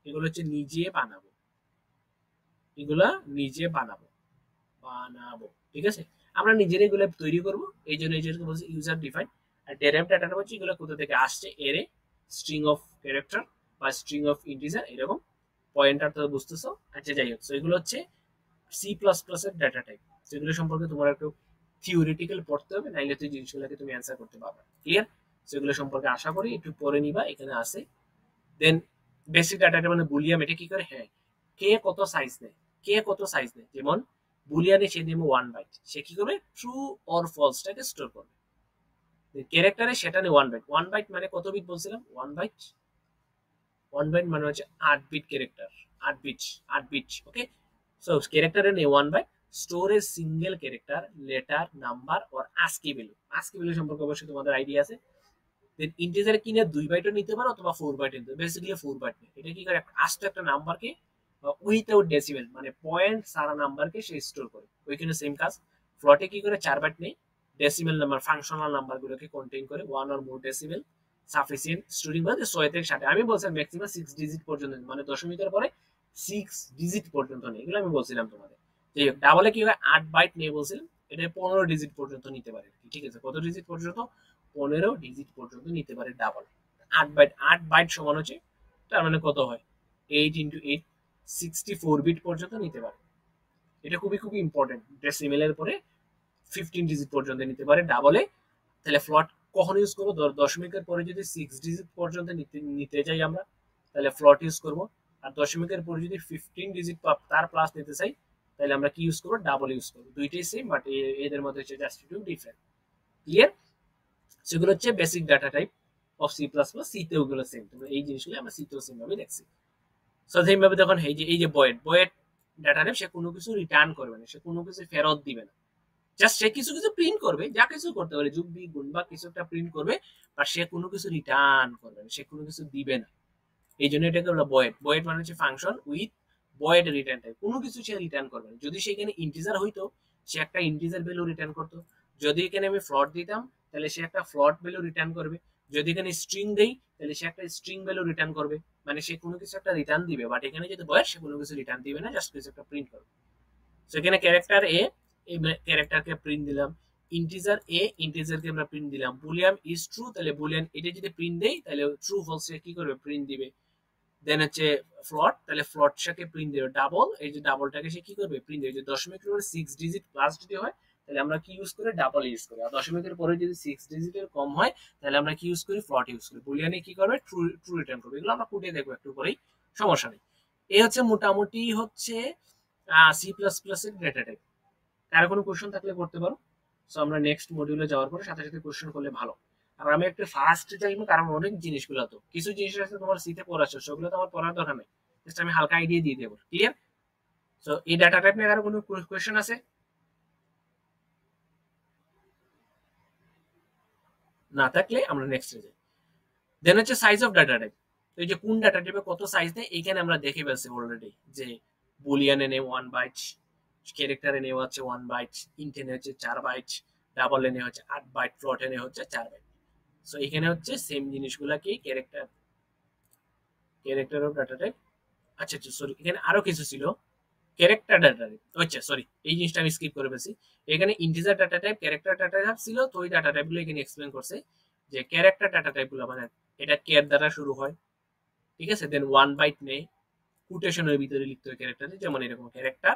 এগুলো হচ্ছে নিজে বানাবো, এগুলা নিজে বানাবো বানাবো ঠিক আছে। আমরা নিজেরা এগুলো তৈরি করব, এই জন্য এই বলছি ইউজার ডিফাইন। আর ডেরাইভ ডাটাটা হচ্ছে এগুলো কোথা থেকে আসছে, এরে, স্ট্রিং অফ ক্যারেক্টার বা স্ট্রিং অফ ইন্টিজার, এরকম পয়েন্টার তো বুঝতেছো। আচ্ছা যাই হোক, এগুলো হচ্ছে সি প্লাস প্লাস এর ডাটা টাইপ। সেগুলো সম্পর্কে তোমার একটু থিওরিটিক্যাল পড়তে হবে, নাইলে তুই জিনিসগুলোকে তুমি অ্যান্সার করতে পারবে। ক্লিয়ার? সেগুলো সম্পর্কে আশা করি একটু পড়ে নিবা, এখানে আছে। দেন বেসিক ডাটাটা মানে বুলিয়ান, এটা কি করে, হ্যাঁ, কে কত সাইজ নেয়, কে কত সাইজ নেয়। যেমন বুলিয়ানে সে নেবে 1 বাইট, সে কি করবে, ট্রু অর ফলসটাকে স্টোর করবে। ক্যারেক্টারে সেটা নেই 1 বাইট, 1 বাইট মানে কত বিট বলছিলাম, 1 বাইট, 1 বাইট মানে হচ্ছে 8 bit character, 8 bit, 8 bit, okay. So ক্যারেক্টারে নেই 1 byte, store a single character, letter, number or ASCII value. ASCII value সম্পর্কে অবশ্যই তোমাদের আইডিয়া আছে। দেন ইন্টিজারে কিনে 2 বাইটও নিতে পারো অথবা 4 বাইট নিতে পারো, বেসিক্যালি 4 বাইট নেই। এটা কি করে, আস্ত একটা নাম্বারকে উইথআউট ডেসিমেল মানে পয়েন্ট সারা নাম্বারকে সে স্টোর করে। ওইখানে সেম কাজ, ফ্লটে কি করে 4 বাইট নেই, ডেসিমেল নাম্বার ফাংশনাল নাম্বারগুলোকে কন্টেইন করে, 1 or more decimal sufficient storing, মানে 6 থেকে 7। আমি বলছিলাম ম্যাক্সিমাম 6 ডিজিট পর্যন্ত, মানে দশমিকের পরে 6 ডিজিট পর্যন্ত নেই, এগুলো আমি বলছিলাম তোমাদের। যাই হোক, ডাবলে কি হয় 8 বাইট নিয়ে বলছিলাম, এটা 15 ডিজিট পর্যন্ত নিতে পারে, ঠিক আছে। কত ডিজিট পর্যন্ত, 15 ডিজিট পর্যন্ত নিতে পারে ডাবল। 8 বাইট, 8 বাইট সমান হচ্ছে, তার মানে কত হয়, 8 ইন্টু 8, 64 বিট পর্যন্ত নিতে পারে। এটা খুবই খুবই ইম্পর্টেন্ট, ডেসিমেলের পরে 15 ডিজিট পর্যন্ত নিতে পারে ডাবলে। তাহলে ফ্লট কখন ইউজ করবো, দশমিকের পরে যদি 6 ডিজিট পর্যন্ত নিতে চাই আমরা, তাহলে ফ্লট ইউজ করবো। আর দশমিকের পরে যদি 15 ডিজিট তার প্লাস নিতে চাই, তাহলে আমরা কি ইউজ করবো, ডাবল ইউজ করবো। দুইটাই সেম, বাট এদের মধ্যে হচ্ছে জাস্ট একটু ডিফারেন্ট। ক্লিয়ার? সেগুলো হচ্ছে basic data type of C plus plus. সিতেও গুলো সেম, তোমরা এই জিনিসগুলো আমরা সিতেও সেম ভাবে দেখছি। সো সেম ভাবে দেখুন, এই যে বয়েড, বয়েড ডাটা টাইপ, সে কোনো কিছু রিটার্ন করবে না, সে কোনো কিছু ফেরত দিবে না, জাস্ট সে কিছু কিছু প্রিন্ট করবে, যা কিছু করতে পারে, যোগ বিয়োগ গুণ বা কিছু একটা প্রিন্ট করবে, আর সে কোনো কিছু রিটার্ন করবে না, সে কোনো কিছু দিবে না। এই জন্য এটাকে বলা বয়েড। বয়েড মানে হচ্ছে ফাংশন উইথ বয়েড রিটার্ন টাইপ, কোনো কিছু সে রিটার্ন করবে না। যদি সেখানে ইন্টিজার হইতো, সে একটা ইন্টিজার ভ্যালু রিটার্ন করতো। যদি এখানে আমি ফ্লট দিতাম, তাহলে সে একটা ফ্লট ভ্যালু রিটার্ন করবে। যদি এখানে স্ট্রিং দেই, তাহলে সে একটা স্ট্রিং ভ্যালু রিটার্ন করবে। মানে সে কোনো কিছু একটা রিটার্ন দিবে, বাট এখানে যদি বয়েড, সে কোনো কিছু রিটার্ন দিবে না, জাস্ট কিছু একটা প্রিন্ট করবে। সেখানে ক্যারেক্টার এ, এই ক্যারেক্টারকে প্রিন্ট দিলাম, ইন্টিজার এ, ইন্টিজারকে আমরা প্রিন্ট দিলাম, বুলিয়ান ইজ ট্রু, তাহলে বুলিয়ান এটা যদি প্রিন্ট দেই, তাহলে ট্রু ফলস কি করবে, প্রিন্ট দিবে। দেন হচ্ছে ফ্লট, তাহলে ফ্লটটাকে প্রিন্ট দেবে। ডাবল, এই যে ডাবলটাকে সে কি করবে, প্রিন্ট দেবে। যে দশমিকের পরে 6 ডিজিট প্লাস যদি হয়, তাহলে আমরা কি ইউজ করি, ডাবল ইউজ করি। আর দশমিকের পরে যদি 6 ডিজিটের কম হয়, তাহলে আমরা কি ইউজ করি, ফ্লট ইউজ করি। বুলিয়ানে কি করবে, ট্রু ট্রু রিটার্ন করবে। এগুলো আমরা কুটিয়ে দেখবো একটু পরেই, সমস্যা নেই। এই হচ্ছে মোটামুটি হচ্ছে সি প্লাস প্লাস এর ডেটা টাইপ। কারো কোনো কোশ্চেন থাকলে করতে পারো। সো আমরা নেক্সট মডিউলে যাওয়ার পরে সাথে সাথে কোশ্চেন করলে ভালো। আর আমি একটু ফাস্ট চাইবো, কারণ অনেক জিনিসগুলো, তো কিছু জিনিস আছে তোমার সিতে পড়া শেষ, সেগুলো তো আমার পড়ার দরকার নেই, জাস্ট আমি হালকা আইডিয়া দিয়ে দেবো। ক্লিয়ার? সো এই ডাটা টাইপ নিয়ে কারো কোনো কোশ্চেন আছে? না থাকলে আমরা নেক্সটে যাই। দেন হচ্ছে সাইজ অফ ডাটা টাইপ। তো এই যে কোন ডাটা টাইপে কত সাইজ নেই, এইখানে আমরা দেখে ফেলছি অলরেডি, যে বুলিয়ানে নেই 1 বাইট, ক্যারেক্টারে নেওয়া হচ্ছে 1 বাইট, ইন্টেনে হচ্ছে 4 বাইট, ডাবল এনে হচ্ছে 8 বাইট, ফ্লট এনে হচ্ছে 4 বাইট। সো এখানে হচ্ছে সেম জিনিসগুলাকে character, character of data type. আচ্ছা আচ্ছা সরি, এখানে আরো কিছু ছিল, ক্যারেক্টার ডাটা টাইপ। আচ্ছা সরি, এই জিনিসটা আমি স্কিপ করে ফেলছি। এখানে integer data type, character data type ছিল, তো ওই ডাটা টাইপগুলো এখানে এক্সপ্লেন করছে। যে ক্যারেক্টার ডাটা টাইপগুলো মানে এটা কেয়ার দ্বারা শুরু হয়, ঠিক আছে। দেন 1 বাইট নেই, কোটেশনের ভিতরে লিখতে হয় ক্যারেক্টারে, যেমন এরকম ক্যারেক্টার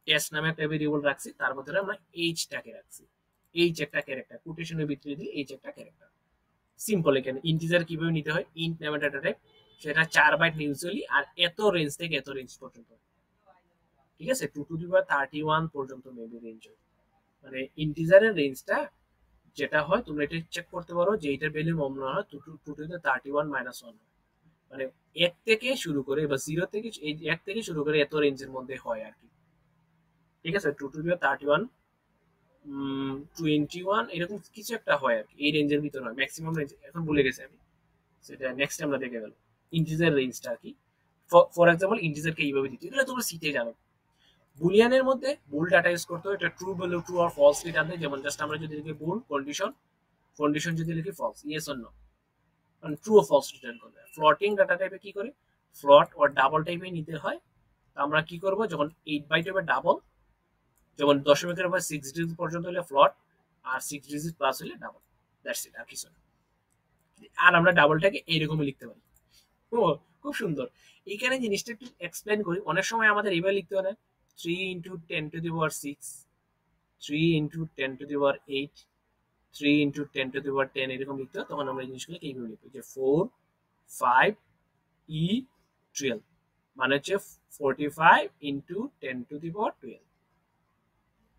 টেস্ট নামে একটা ভেরিয়েবল রাখছি, তার মধ্যে আমরা এইচটাকে রাখছি, এইচ একটা ক্যারেক্টার, কোটেশনের ভিতরে দিলে এইচ একটা ক্যারেক্টার। সিম্পল। এখানে ইন্টিজার কিভাবে নিতে হয়, ইন্ট নামে ডাটা টাইপ, সেটা 4 বাইট ইউজুয়ালি, আর এত রেঞ্জ থেকে এত রেঞ্জ পর্যন্ত, ঠিক আছে, 2 টু দি পাওয়ার 31 পর্যন্ত মেবি রেঞ্জ হয়। মানে ইন্টিজারের রেঞ্জটা যেটা হয়, তোমরা এটা চেক করতে পারো যে এটার ভ্যালু মনে হয় 2 টু দি 31 মাইনাস 1, মানে 1 থেকে শুরু করে বা 0 থেকে, এই 1 থেকে শুরু করে এত রেঞ্জের মধ্যে হয় আর কি, ঠিক আছে। 2 টু দি 31, 21 এরকম কিছু একটা হয় আর কি, এই রেঞ্জের ভিতর হয় ম্যাক্সিমাম রেঞ্জ, এখন ভুলে গেছি আমি, সেটা নেক্সট আমরা দেখে গেল ইন্টিজার রেঞ্জটা আর কি। ফর এক্সাম্পল ইন্টিজারকে এইভাবে দিতে, এগুলো তোমরা শিখে জানো। বুলিয়ানের মধ্যে বুল ডাটা ইউজ করতে হয়, এটা ট্রু বলে ট্রু আর ফলস রিটার্ন দেয়। যেমন জাস্ট আমরা যদি লিখি বুল কন্ডিশন যদি লিখি ফলস, ইয়েস অর নো, মানে ট্রু ও ফলস রিটার্ন করবে। ফ্লটিং ডাটা টাইপে কি করে, ফ্লট ও ডাবল টাইপে নিতে হয়। আমরা কি করব, যখন 8 বাইট হবে ডাবল, যেমন দশমিকের উপর 6 ডিজিট পর্যন্ত হলে ফ্লট, আর 6 ডিজিট প্লাস হলে ডাবল, দ্যাটস ইট, আর কিছু না। আর আমরা ডাবলটাকে এইরকমই লিখতে পারি। ও খুব সুন্দর। এইখানে জিনিসটা একটু এক্সপ্লেন করি। অনেক সময় আমাদের এইভাবে লিখতে হয় 3 into 10 to the power 6, 3 into 10 to the power 8, 3 into 10 to the power 10 এরকম লিখতে হয়। তখন আমরা এই জিনিসগুলোকে এইভাবে লিখবো যে 4 5 e 12, মানে হচ্ছে 45 into 10 to the power 12,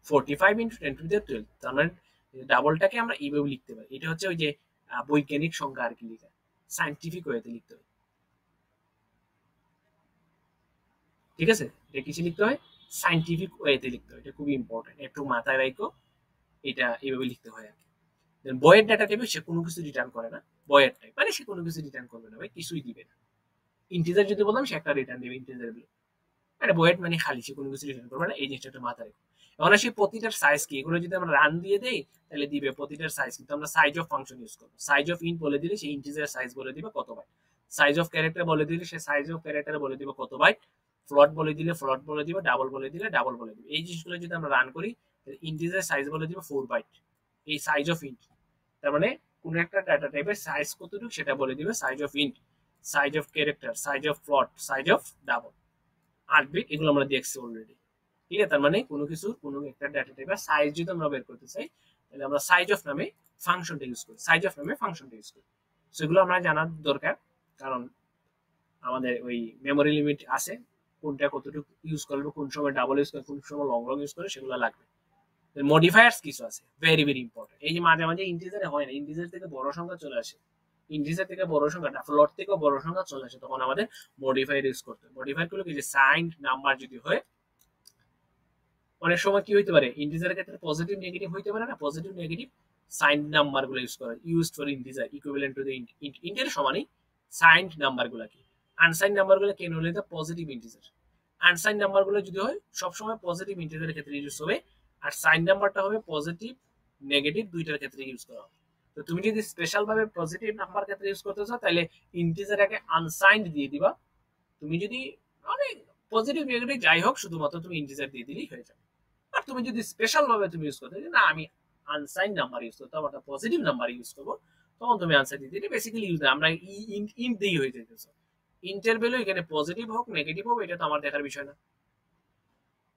45 into 10 to the power 12। তার মানে ডাবলটাকে আমরা এইভাবে লিখতে পারি। এটা হচ্ছে ওই যে বৈজ্ঞানিক সংখ্যা আর কি, লিখা সায়েন্টিফিক ওয়েতে লিখতে হয়, ঠিক আছে? এটা কিছু লিখতে হয় সায়েন্টিফিক ওয়েতে লিখতে হয়, এটা খুবই ইম্পর্টেন্ট, একটু মাথায় রাখো। এটা এইভাবে লিখতে হয় আর কি। বয়ের ডাটা টাইপে সে কোনো কিছু রিটার্ন করে না, বয়ের টাইপ মানে সে কোনো কিছু রিটার্ন করবে না ভাই, কিছুই দিবে না। ইন্টিজার যদি বললাম, সে একটা রিটার্ন দেবে ইন্টিজার গুলো, মানে বয়েড মানে খালি, সে কোনো কিছু রিটার্ন করবে না। এই জিনিসটা একটু মাথায় রাখো। এখন আসি প্রতিটার সাইজ কি, এগুলো যদি আমরা রান দিয়ে দেই তাহলে দিবে প্রতিটার সাইজ। কিন্তু আমরা সাইজ অফ ফাংশন ইউজ করবো। সাইজ অফ ইন্ট বলে দিলে সে ইন্টিজার সাইজ বলে দিবে কত বাইট, সাইজ অফ ক্যারেক্টার বলে দিলে সে সাইজ অফ ক্যারেক্টার বলে দিবে কত বাইট, ফ্লট বলে দিলে ফ্লট বলে দিবে, ডাবল বলে দিলে ডাবল বলে দিবে। এই জিনিসগুলো যদি আমরা রান করি, ইন্টিজার সাইজ বলে দিবে 4 বাইট, এই সাইজ অফ ইন্ট। তার মানে কোনো একটা ডাটা টাইপের সাইজ কতটুকু সেটা বলে দিবে size of int, size of character, size of ফ্লট, সাইজ অফ ডাবল, 8 বিট, এগুলো আমরা দেখছি অলরেডি। ঠিক আছে, তার মানে কোনো কিছু কোনো একটা ডাটা টাইপের সাইজ যদি আমরা বের করতে চাই, তাহলে আমরা সাইজ অফ নামে ফাংশনটা ইউজ করি, সাইজ অফ নামে ফাংশনটা ইউজ করি। সেগুলো আমরা জানার দরকার, কারণ আমাদের ওই মেমোরি লিমিট আছে, কোনটা কতটুকু ইউজ করবে, কোন সময় ডাবল ইউজ করে, কোন সময় লং লং ইউজ করে, সেগুলো লাগবে। মডিফায়ার্স কিছু আছে ভেরি ভেরি ইম্পর্টেন্ট। এই যে মাঝে মাঝে ইন্টিজারে হয় না, ইন্টিজার থেকে বড় সংখ্যা চলে আসে, ইন্টিজার থেকে বড় সংখ্যাটা ফ্লট থেকে বড় সংখ্যা চলে আসে, তখন আমাদের মডিফায়ার ইউজ করতে হবে। মডিফায়ার গুলো কি, যে সাইন্ড নাম্বার যদি হয়, অনেক সময় কি হইতে পারে ইন্টিজারের ক্ষেত্রে পজিটিভ নেগেটিভ হইতে পারে না, পজিটিভ নেগেটিভ সাইন্ড নাম্বার গুলো ইউজ করে, used for integer equivalent to the ইন্টের সমানই সাইন্ড নাম্বার গুলা কি, আনসাইন্ড নাম্বার গুলো কেন হলে পজিটিভ ইন্টিজার, আনসাইন্ড নাম্বার গুলো যদি হয় সবসময় পজিটিভ ইন্টিজারের ক্ষেত্রে ইউজ হবে, আর সাইন নাম্বারটা হবে পজিটিভ নেগেটিভ দুইটার ক্ষেত্রে ইউজ করা হবে। তো তুমি যদি স্পেশাল ভাবে পজিটিভ নাম্বার ক্ষেত্রে ইউজ করতে চাও, তাহলে ইন্টিজারটাকে আনসাইন্ড দিয়ে দিবা। তুমি যদি মানে পজিটিভ নেগেটিভ যাই হোক, শুধুমাত্র তুমি ইন্টিজার দিয়ে দিলেই হয়ে যাবে। আর তুমি যদি স্পেশাল ভাবে তুমি ইউজ করতে, না আমি আনসাইন নাম্বার ইউজ করতে হবে, পজিটিভ নাম্বার ইউজ করবো, তখন তুমি আনসার দিতে, এটা বেসিক্যালি ইউজ আমরা ইন্ট দিয়ে হয়ে যেতেছে। ইন্টের ভ্যালু এখানে পজিটিভ হোক নেগেটিভ হোক, এটা তো আমার দেখার বিষয় না,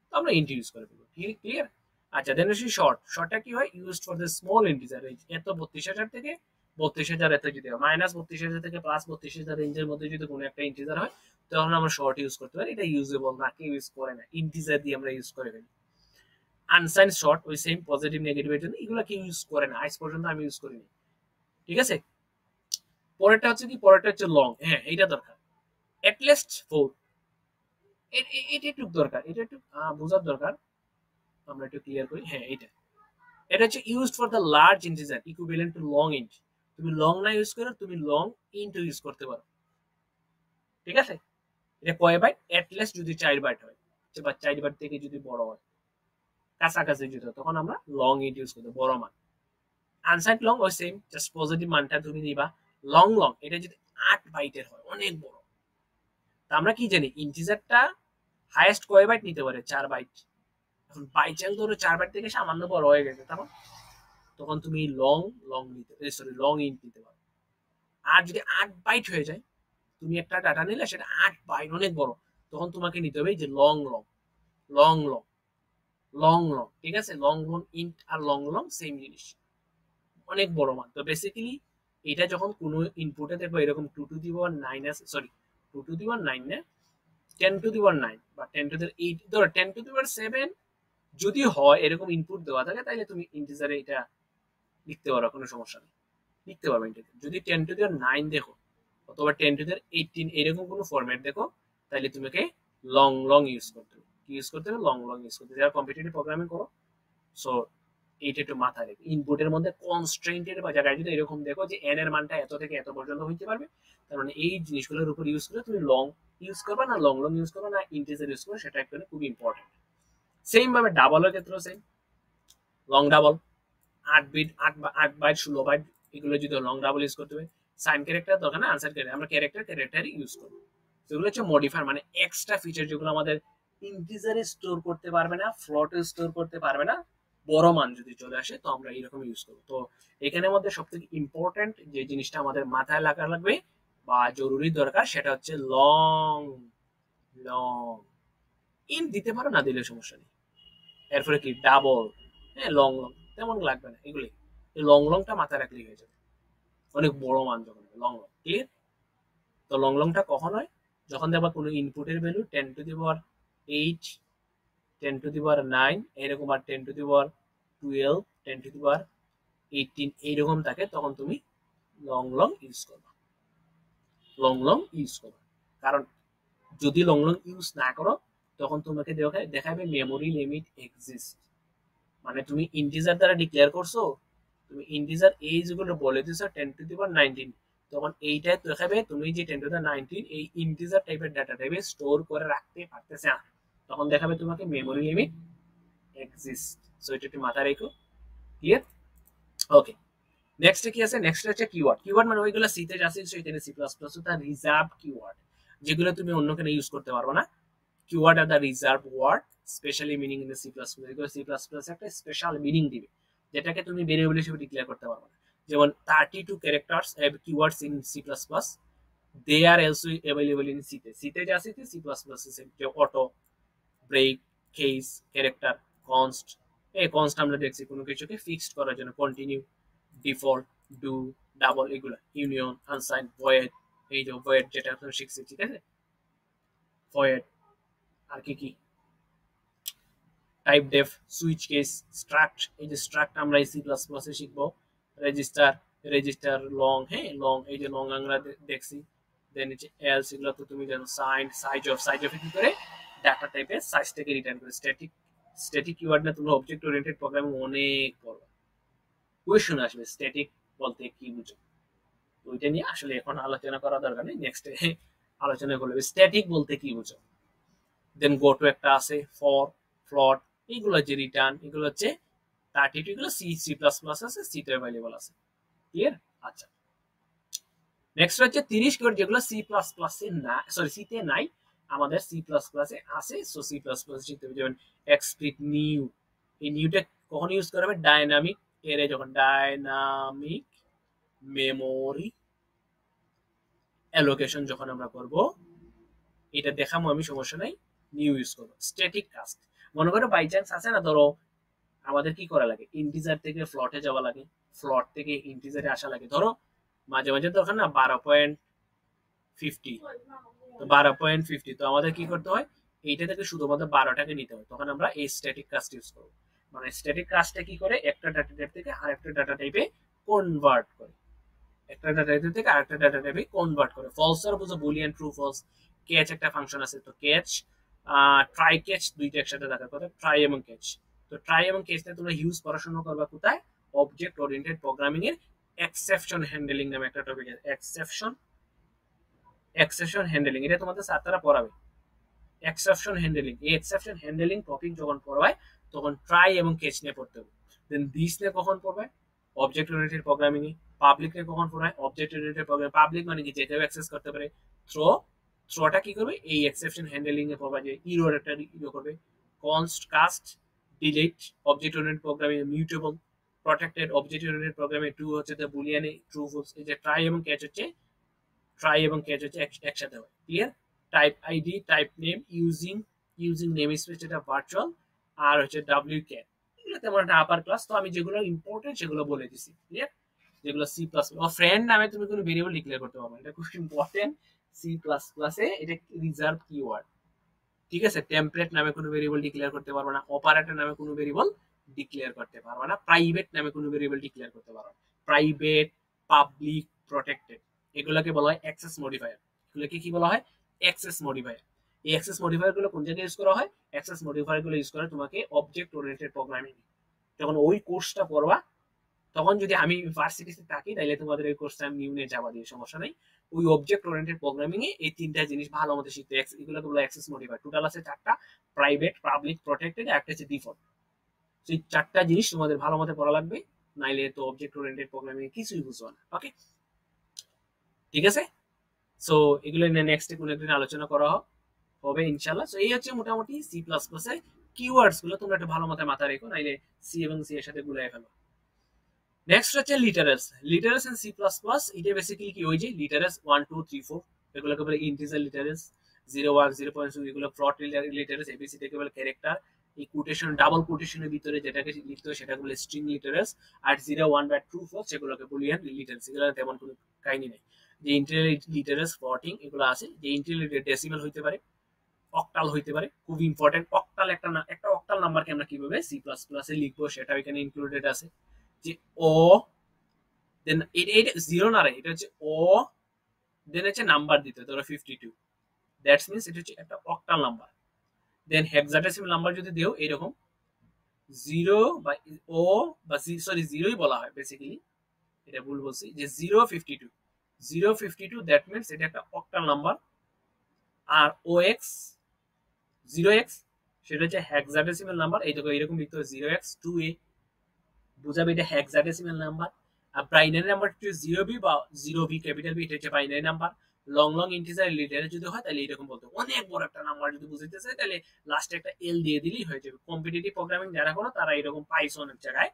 তো আমরা ইন্ট ইউজ করে ফেলবো। ক্লিয়ার? আচ্ছা, দেন আসি শর্ট। শর্টটা কি হয়, used for the small integer, এত 32,000 থেকে 32,000 এত যদি হয়, মাইনাস 32,000 থেকে প্লাস 32,000 রেঞ্জের মধ্যে যদি কোনো একটা ইন্টিজার হয়, তখন আমরা শর্ট ইউজ করতে পারি। এটা ইউজেবল না, কেউ ইউজ করে না, ইন্টিজার দিয়ে আমরা ইউজ করে ফেলি। আনসাইন শর্ট ওই সেম পজিটিভ নেগেটিভের জন্য, এগুলো কেউ ইউজ করে না, আজ পর্যন্ত আমি ইউজ করিনি। ঠিক আছে, পরেরটা হচ্ছে কি, পরেরটা হচ্ছে লং। হ্যাঁ, এইটা দরকার, অ্যাটলিস্ট 4, এটা একটু দরকার, এটা একটু বোঝার দরকার, আমরা একটু ক্লিয়ার করি। হ্যাঁ, এটা হচ্ছে used for the large integer equivalent two long int. তুমি লং না ইউজ করো, তুমি লং ইন্ট ইউজ করতে পারো। ঠিক আছে, এটা কয় বাইট, অ্যাটলিস্ট যদি 4 বাইট হয়, বা 4 বাইট থেকে যদি বড় হয়, কাছাকাছি যদি হয়, তখন আমরা লং ইন্ট ইউজ করতে, বড় মান। আনসাইড লং ওই সেম, জাস্ট পজিটিভ মানটা তুমি নিবা। লং এটা যদি 8 বাইটের হয়, অনেক বড়, তা আমরা কি জানি ইন্টিজারটা হাইয়েস্ট কয় বাইট নিতে পারে, 4 বাইট। এখন বাই চান্স ধরো 4 বাইট থেকে সামান্য বড় হয়ে গেছে, তখন তুমি লং নিতে, সরি লং ইন্ট নিতে পারো। আর যদি 8 বাইট হয়ে যায়, তুমি একটা ডাটা নিলে সেটা 8 বাইট অনেক বড়, তখন তোমাকে নিতে হবে যে লং লং লং লং। ঠিক আছে, লং ইন্ট আর লং সেম জিনিস, অনেক বড় মান। তো বেসিক্যালি এটা যখন কোনো ইনপুটে দেখবো এরকম 2 টু দি পাওয়ার 9 আছে, সরি 2 টু দি পাওয়ার 9 না, 10 টু দি পাওয়ার 9 বা 10 টু দি 8, ধরো 10 টু দি পাওয়ার 7 যদি হয়, এরকম ইনপুট দেওয়া থাকে, তাহলে তুমি ইন্টিজারে এটা লিখতে পারো, কোনো সমস্যা নেই, লিখতে পারবে ইন্টিজার। যদি 10 টু দি পাওয়ার 9 দেখো, অথবা 10 টু দি পাওয়ার 18 এরকম কোনো ফরম্যাট দেখো, তাহলে তোমাকে লং ইউজ করতে হবে। কি ইউজ করতে হবে? লং ইউজ করতে হবে। যারা কম্পিটিটিভ প্রোগ্রামিং করো, সো এইটা একটু মাথায় রেখে, ইনপুটের মধ্যে কনস্ট্রেন্টের বা জায়গায় যদি এরকম দেখো যে এন এর মানটা এত থেকে এত পর্যন্ত হইতে পারবে, তার মানে এই জিনিসগুলোর উপর ইউজ করে তুমি লং ইউজ করবা না লং লং ইউজ করবা না ইন্টিজার ইউজ করবা, সেটা একটা খুব ইম্পর্টেন্ট। সেম ভাবে ডাবলের ক্ষেত্রেও same, long double 8 bit 8 byte 16 byte, এগুলো যদি লং ডাবল ইউজ করতে হবে। সাইন ক্যারেক্টার দরকার না, আনসার ক্যারেক্টার, আমরা ক্যারেক্টারই ইউজ করবো। সেগুলো হচ্ছে মডিফায়ার, মানে এক্সট্রা ফিচার যেগুলো আমাদের ইন্টিজারে স্টোর করতে পারবে না, ফ্লোটে স্টোর করতে পারবে না, বড় মান যদি চলে আসে তো আমরা এইরকম ইউজ করবো। তো এখানের মধ্যে সবথেকে ইম্পর্টেন্ট যে জিনিসটা আমাদের মাথায় লাগা লাগবে বা জরুরি দরকার সেটা হচ্ছে লং লং। ইন দিতে পারো, না দিলে সমস্যা নেই। এরপরে কি ডাবল, হ্যাঁ লং লং তেমন লাগবে না, এগুলি লং লংটা মাথায় রাখলেই হয়ে যাবে, অনেক বড় মান যখন লং লং। ক্লিয়ার? তো লং লংটা কখন হয়? যখন দেখবা কোনো ইনপুটের ভ্যালু 10⁸, 10⁹, এরকম, আর 10⁻12, 10⁻18 এইরকম থাকে, তখন তুমি লং লং ইউজ করবা, লং লং ইউজ করবা। কারণ যদি লং লং ইউজ না করো তখন তোমাকে দেখাবে মেমোরি লিমিট এক্সিস্ট, মানে তুমি ইন্টিজার দ্বারা ডিক্লেয়ার করছো, তুমি ইন্টিজার এই যেগুলো বলে দিছো 10⁻19, তখন এইটাই দেখাবে তুমি যে 10⁻19 এই ইন্টিজার টাইপের ডাটা টাইপে স্টোর করে রাখতে পারতেছে না, তখন দেখাবে তোমাকে মেমোরি লিমিট এক্সিস্ট। সো এটা একটু মাথায় রেখো। ক্লিয়ার? ওকে, নেক্সট কি আছে? নেক্সট হচ্ছে কিওয়ার্ড। কিওয়ার্ড মানে ওইগুলো সিতে আছে, সেখানে সি প্লাস প্লাস তার রিজার্ভ কিওয়ার্ড, যেগুলো তুমি অন্য কেন ইউজ করতে পারবে না। Keyword are the reserve word specially meaning in C plus plus, এগুলো সি প্লাস প্লাস একটা স্পেশাল মিনিং দিবে, যেটাকে তুমি ভেরিয়েবল হিসেবে ডিক্লেয়ার করতে পারবে না। যেমন 32 characters keywords in C plus plus, they are also available in সিতে। সিতে যা আছে সি প্লাস প্লাস আছে, যে auto, break, case, character, const. এই কনস্ট আমরা দেখছি কোনো কিছুকে ফিক্সড করার জন্য, কন্টিনিউ, ডিফল্ট, ডু, ডাবল, এগুলো ইউনিয়ন, আনসাইন, ভয়েড, এই যে ভয়েড যেটা আমরা শিখছি, ঠিক আছে, ভয়েড। আর কি কি? Typedef, switch case, struct, এই যে স্ট্রাক্ট আমরা সি প্লাস প্লাসে শিখবো। রেজিস্টার, রেজিস্টার লং, হ্যাঁ লং, এই যে লং আমরা দেখছি। দেন হচ্ছে এলস, এগুলো তো তুমি জানো। সাইন, সাইজ অফ কি করে ডাটা টাইপের সাইজটাকে রিটার্ন করে। স্ট্যাটিক, স্ট্যাটিক কিওয়ার্ড না তোমরা অবজেক্ট ওরিয়েন্টেড প্রোগ্রামিং অনেক পড়ো, কোয়েশ্চন আসবে স্ট্যাটিক বলতে কি বুঝো, ওইটা নিয়ে আসলে এখন আলোচনা করা দরকার নেই, নেক্সট আলোচনা করবে স্ট্যাটিক বলতে কি বুঝো। দেন গো টু একটা আছে, ফর, ফ্লট, এইগুলো যে রিটার্ন, এগুলো হচ্ছে 32, এগুলো সি সি প্লাস প্লাস আছে, সিতে অ্যাভেলেবল আছে। ক্লিয়ার? আচ্ছা, নেক্সট হচ্ছে 30 কোড, যেগুলো সি প্লাস প্লাসে না, সরি সিতে নাই, আমাদের সি প্লাস প্লাসে আছে। সো সি প্লাস প্লাস শিখতে হবে। যেমন এক্সপ্লিট নিউ, এই নিউটা কখন ইউজ করা হবে? ডাইনামিক এরে, যখন ডাইনামিক মেমোরি অ্যালোকেশন যখন আমরা করব, এটা দেখাবো আমি, সমস্যা নাই, নিউ ইউজ করবো। স্ট্যাটিক কাস্ট, মনে করো বাই চান্স আছে না, ধরো আমাদের কি করা লাগে, ইন্টিজার থেকে ফ্লটে যাওয়া লাগে, ফ্লট থেকে ইন্টিজারে আসা লাগে, ধরো মাঝে মাঝে দরকার না 12.50, তো 12.50, তো আমাদের কি করতে হয়, এইটা থেকে শুধুমাত্র 12টাকে নিতে হয়, তখন আমরা এই স্ট্যাটিক কাস্ট ইউজ করবো। মানে স্ট্যাটিক কাস্টটা কি করে, একটা ডাটা টাইপ থেকে আরেকটা ডাটা টাইপে কনভার্ট করে, একটা ডাটা টাইপ থেকে আরেকটা ডাটা টাইপে কনভার্ট করে। ফলস আর বুঝো বুলিয়ান, ট্রু ফলস। ক্যাচ একটা ফাংশন আছে, তো ক্যাচ, ট্রাই ক্যাচ, দুইটা একসাথে থাকার কথা, ট্রাই এবং ক্যাচ। তো ট্রাই এবং ক্যাচটা তোমরা হিউজ পড়াশোনা করবা কোথায়? অবজেক্ট ওরিয়েন্টেড প্রোগ্রামিং এর এক্সেপশন হ্যান্ডলিং নামে একটা টপিক আছে। এক্সেপশন হ্যান্ডলিং, এটা তোমাদের স্যাররা পড়াবে। এক্সেপশন হ্যান্ডলিং, এই এক্সেপশন হ্যান্ডলিং টপিক যখন পড়ায় তখন ট্রাই এবং ক্যাচ নিয়ে পড়তে হবে। দেন দিস নিয়ে কখন পড়বে? অবজেক্ট ওরিয়েন্টেড প্রোগ্রামিং এ। পাবলিক নিয়ে কখন পড়ায়? Object oriented programming. পাবলিক মানে কি, যে কেউ অ্যাক্সেস করতে পারে। থ্রো, থ্রোটা কি করবে? এই এক্সেপশন হ্যান্ডলিং এ পড়বা, যে ইরর একটা ইরো করবে। Const, cast, delete, object oriented programming mutable, protected, object oriented programming true হচ্ছে তো বুলিয়ানে ট্রু ফলস। এই যে ট্রাই এবং ক্যাচ হচ্ছে, ট্রাই এবং ক্যাচ হচ্ছে একসাথে হয়। Clear? Type ID, type name, using name space, যেটা ভার্চুয়াল, আর হচ্ছে ডাব্লিউ ক্যাট, এগুলো তেমন একটা আপার ক্লাস। তো আমি যেগুলো ইম্পর্টেন্ট সেগুলো বলে দিছি। ক্লিয়ার? যেগুলো সি প্লাস প্লাস, ফ্রেন্ড নামে তুমি কোনো ভেরিয়েবল ডিক্লেয়ার করতে পারবে, এটা খুব ইম্পর্টেন্ট সি প্লাস প্লাসে, এটা রিজার্ভ কিওয়ার্ড। ঠিক আছে? টেমপ্লেট নামে কোনো ভেরিয়েবল ডিক্লেয়ার করতে পারবে না, অপারেটর নামে কোনো ভেরিয়েবল ডিক্লেয়ার করতে পারবে না, প্রাইভেট নামে কোনো ভেরিয়েবল ডিক্লেয়ার করতে পারবে না। প্রাইভেট, পাবলিক, প্রটেক্টেড, এগুলোকে বলা হয় অ্যাক্সেস মডিফায়ার। এগুলোকে কি বলা হয়? Access modifier. এই অ্যাক্সেস মডিফায়ার গুলো কোন জায়গায় ইউজ করা হয়? অ্যাক্সেস মডিফায়ার গুলো ইউজ করা তোমাকে অবজেক্ট ওরিয়েন্টেড প্রোগ্রামিং, যখন ওই কোর্সটা পড়বা তখন যদি আমি ভার্সিটিতে থাকি তাহলে তোমাদের এই কোর্সটা আমি নিউ নিয়ে যাবা দিয়ে সমস্যা নাই। ওই অবজেক্ট ওরিয়েন্টেড প্রোগ্রামিং এ এই তিনটা জিনিস ভালো মতো শিখতে, এগুলোকে বলে অ্যাক্সেস মডিফায়ার। টোটাল আছে 4টা, প্রাইভেট, পাবলিক, প্রটেক্টেড, একটা হচ্ছে ডিফল্ট। সেই 4টা জিনিস তোমাদের ভালো মতো পড়া লাগবে, নাইলে তো অবজেক্ট ওরিয়েন্টেড প্রোগ্রামিং এ কিছুই বুঝবা না। ওকে, ঠিক আছে। সো এগুলো নিয়ে নেক্সট কোনো একদিন আলোচনা করা হবে ইনশাআল্লাহ। সো এই হচ্ছে মোটামুটি সি প্লাস প্লাস এর কিওয়ার্ডস গুলো, তোমরা একটু ভালো মতো মাথায় রেখো, নাইলে সি এবং সি এর সাথে গুলাই ফেলো। নেক্সট হচ্ছে লিটারেলস। লিটারেলস ইন সি প্লাস প্লাস, এটা বেসিক্যালি কি, ওই যে লিটারেলস 1 2 3 4 এগুলোকে বলে ইন্টিজার লিটারেলস, 0 1 0.2 এগুলো ফ্লোট লিটারেলস, এবিসি থেকে বলে ক্যারেক্টার, এই কোটেশন ডাবল কোটেশনের ভিতরে যেটাকে লিখতে হয় সেটাকে বলে স্ট্রিং লিটারেলস, আর 0 1 বা ট্রু ফলস সেগুলোকে বুলিয়ান লিটারেলস। এগুলো তেমন কোনো কাহিনী নেই। যে ইন্টিজার লিটারেলস ফ্লোটিং এগুলো আছে, যে ইন্টিজার ডেসিমাল হইতে পারে, অক্টাল হইতে পারে, খুব ইম্পর্টেন্ট। অক্টাল একটা অক্টাল নাম্বারকে আমরা কিভাবে সি প্লাস প্লাসে লিখবো সেটা এখানে ইনক্লুডেড আছে। যে ও দেন এটা জিরো না রে, এটা হচ্ছে ও দেন হচ্ছে নাম্বার দিতে, ধরো 52, দ্যাটস মিন্স এটা হচ্ছে একটা অক্টাল নাম্বার। দেন হেক্সাডেসিমাল নাম্বার যদি দিও এরকম জিরো বা ও বা সরি জিরোই বলা হয় বেসিক্যালি, এটা ভুল বলছি, যে 052 052 দ্যাট মিন্স এটা একটা অক্টাল নাম্বার। আর ও এক্স 0x সেটা হচ্ছে হেক্সাডেসিমাল নাম্বার, এই দেখো এরকম লিখতে হয় 0x2a, বুঝাবে এটা হেক্সাডেসিমাল নাম্বার। আর বাইনারি নাম্বার হচ্ছে 0b বা 0b ক্যাপিটাল বি, এটা হচ্ছে binary number. Long long integer litre যদি হয় তাহলে এরকম বলতে, অনেক বড় একটা নাম্বার যদি বুঝাইতে চাই তাহলে লাস্টে একটা এল দিয়ে দিলেই হয়ে যাবে। কম্পিটিটিভ প্রোগ্রামিং যারা করো তারা এরকম পাইছো অনেক জায়গায়।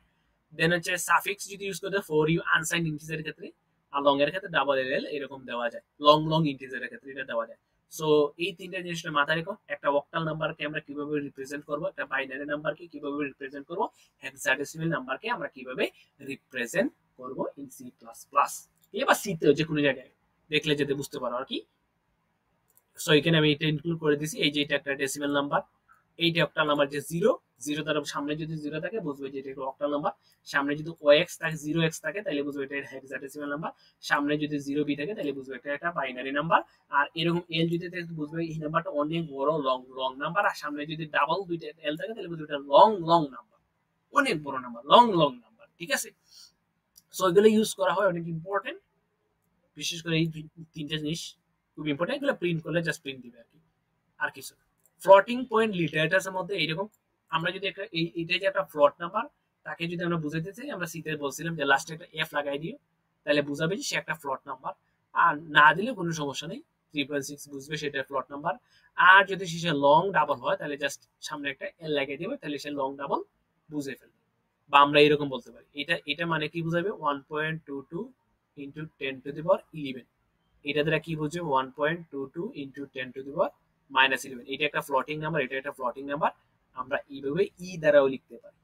দেন হচ্ছে সাফিক্স যদি ইউজ করতে ফর ইউ আনসাইন্ড ইন্টিজারের ক্ষেত্রে, আর লং এর ক্ষেত্রে ডাবল এল এরকম দেওয়া যায়, লং লং ইন্টিজারের ক্ষেত্রে এটা দেওয়া যায়। সো এই তিনটা জিনিসটা মাথায় রেখো, একটা অক্টাল নাম্বারকে আমরা কিভাবে রিপ্রেজেন্ট করবো, একটা বাইনারি নাম্বারকে কিভাবে রিপ্রেজেন্ট করবো, হেক্সাডেসিমাল নাম্বারকে আমরা কিভাবে রিপ্রেজেন্ট করবো ইন সি প্লাস প্লাস, এবার সিতে যে কোনো জায়গায় দেখলে যেতে বুঝতে পারো আর কি। সো এখানে আমি এটা ইনক্লুড করে দিছি, এই যে এটা একটা ডেসিমাল নাম্বার, এইটা অক্টাল নাম্বার, যে জিরো জিরো তার সামনে যদি জিরো থাকে বুঝবে যে এটা একটা অক্টাল নাম্বার, সামনে যদি ও এক্স থাকে 0x থাকে তাহলে বুঝবে এটা হেক্সাডেসিমাল নাম্বার, সামনে যদি 0b থাকে তাহলে বুঝবে এটা একটা বাইনারি নাম্বার, আর এরকম এল যদি থাকে বুঝবে এই নাম্বারটা অনেক বড় লং লং নাম্বার, আর সামনে যদি ডাবল দুইটা এল থাকে তাহলে বুঝবে এটা লং লং নাম্বার, অনেক বড় নাম্বার, লং লং নাম্বার, ঠিক আছে। সো এগুলো ইউজ করা হয়, অনেক ইম্পর্টেন্ট, বিশেষ করে এই তিনটা জিনিস খুব ইম্পর্টেন্ট, এগুলো প্রিন্ট করলে জাস্ট প্রিন্ট দিবে আর কি, আর কিছু। ফ্লোটিং পয়েন্ট লিটারেটার্সের মধ্যে এইরকম, আমরা যদি একটা এইটা যে একটা ফ্লট নাম্বার, তাকে যদি আমরা বুঝাইতে চাই, আমরা সিতে বলছিলাম যে লাস্টে একটা এফ লাগাই দিও, তাহলে বুঝাবে যে সে একটা ফ্লট নাম্বার, আর না দিলে কোনো সমস্যা নেই, 3.6 বুঝবে সেটা ফ্লট নাম্বার। আর যদি সে লং ডাবল হয় তাহলে জাস্ট সামনে একটা এল লাগিয়ে দিবে, তাহলে সে লং ডাবল বুঝে ফেলবে। বা আমরা এরকম বলতে পারি, এটা এটা মানে কি বুঝাবে 1.22 ইন্টু 10^11, এটা দ্বারা কি বুঝবে 1.22 ইন্টু 10^-11, এটা একটা ফ্লোটিং নাম্বার, এটা একটা ফ্লোটিং নাম্বার, আমরা এইভাবে ই দ্বারাও লিখতে পারি,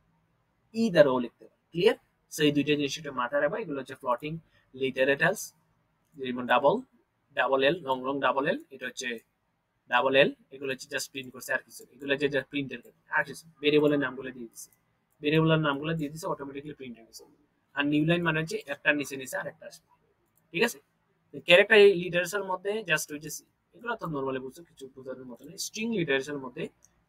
ই দ্বারাও লিখতে পারি, ক্লিয়ার। সো এই দুইটা জিনিস একটু মাথায় রাখবা, এগুলো হচ্ছে ফ্লোটিং লিটারেটার্স, যেমন double double L, long long double L, এটা হচ্ছে ডাবল এল, এগুলো হচ্ছে জাস্ট প্রিন্ট করছে আর কিছু, এগুলো যে জাস্ট প্রিন্টের আর কিছু, ভেরিয়েবলের নামগুলো দিয়ে দিচ্ছে, ভেরিয়েবলের নামগুলো দিয়ে দিচ্ছে, অটোমেটিক্যালি প্রিন্ট হয়ে গেছে। আর নিউ লাইন মানে হচ্ছে একটা নিচে নিচে আরেকটা আসবে, ঠিক আছে। ক্যারেক্টার লিটারেচার মধ্যে জাস্ট ওই যে এগুলো তো নরমালি বুঝছো, কিছু বোঝানোর মতো নেই। স্ট্রিং লিটারেচার মধ্যে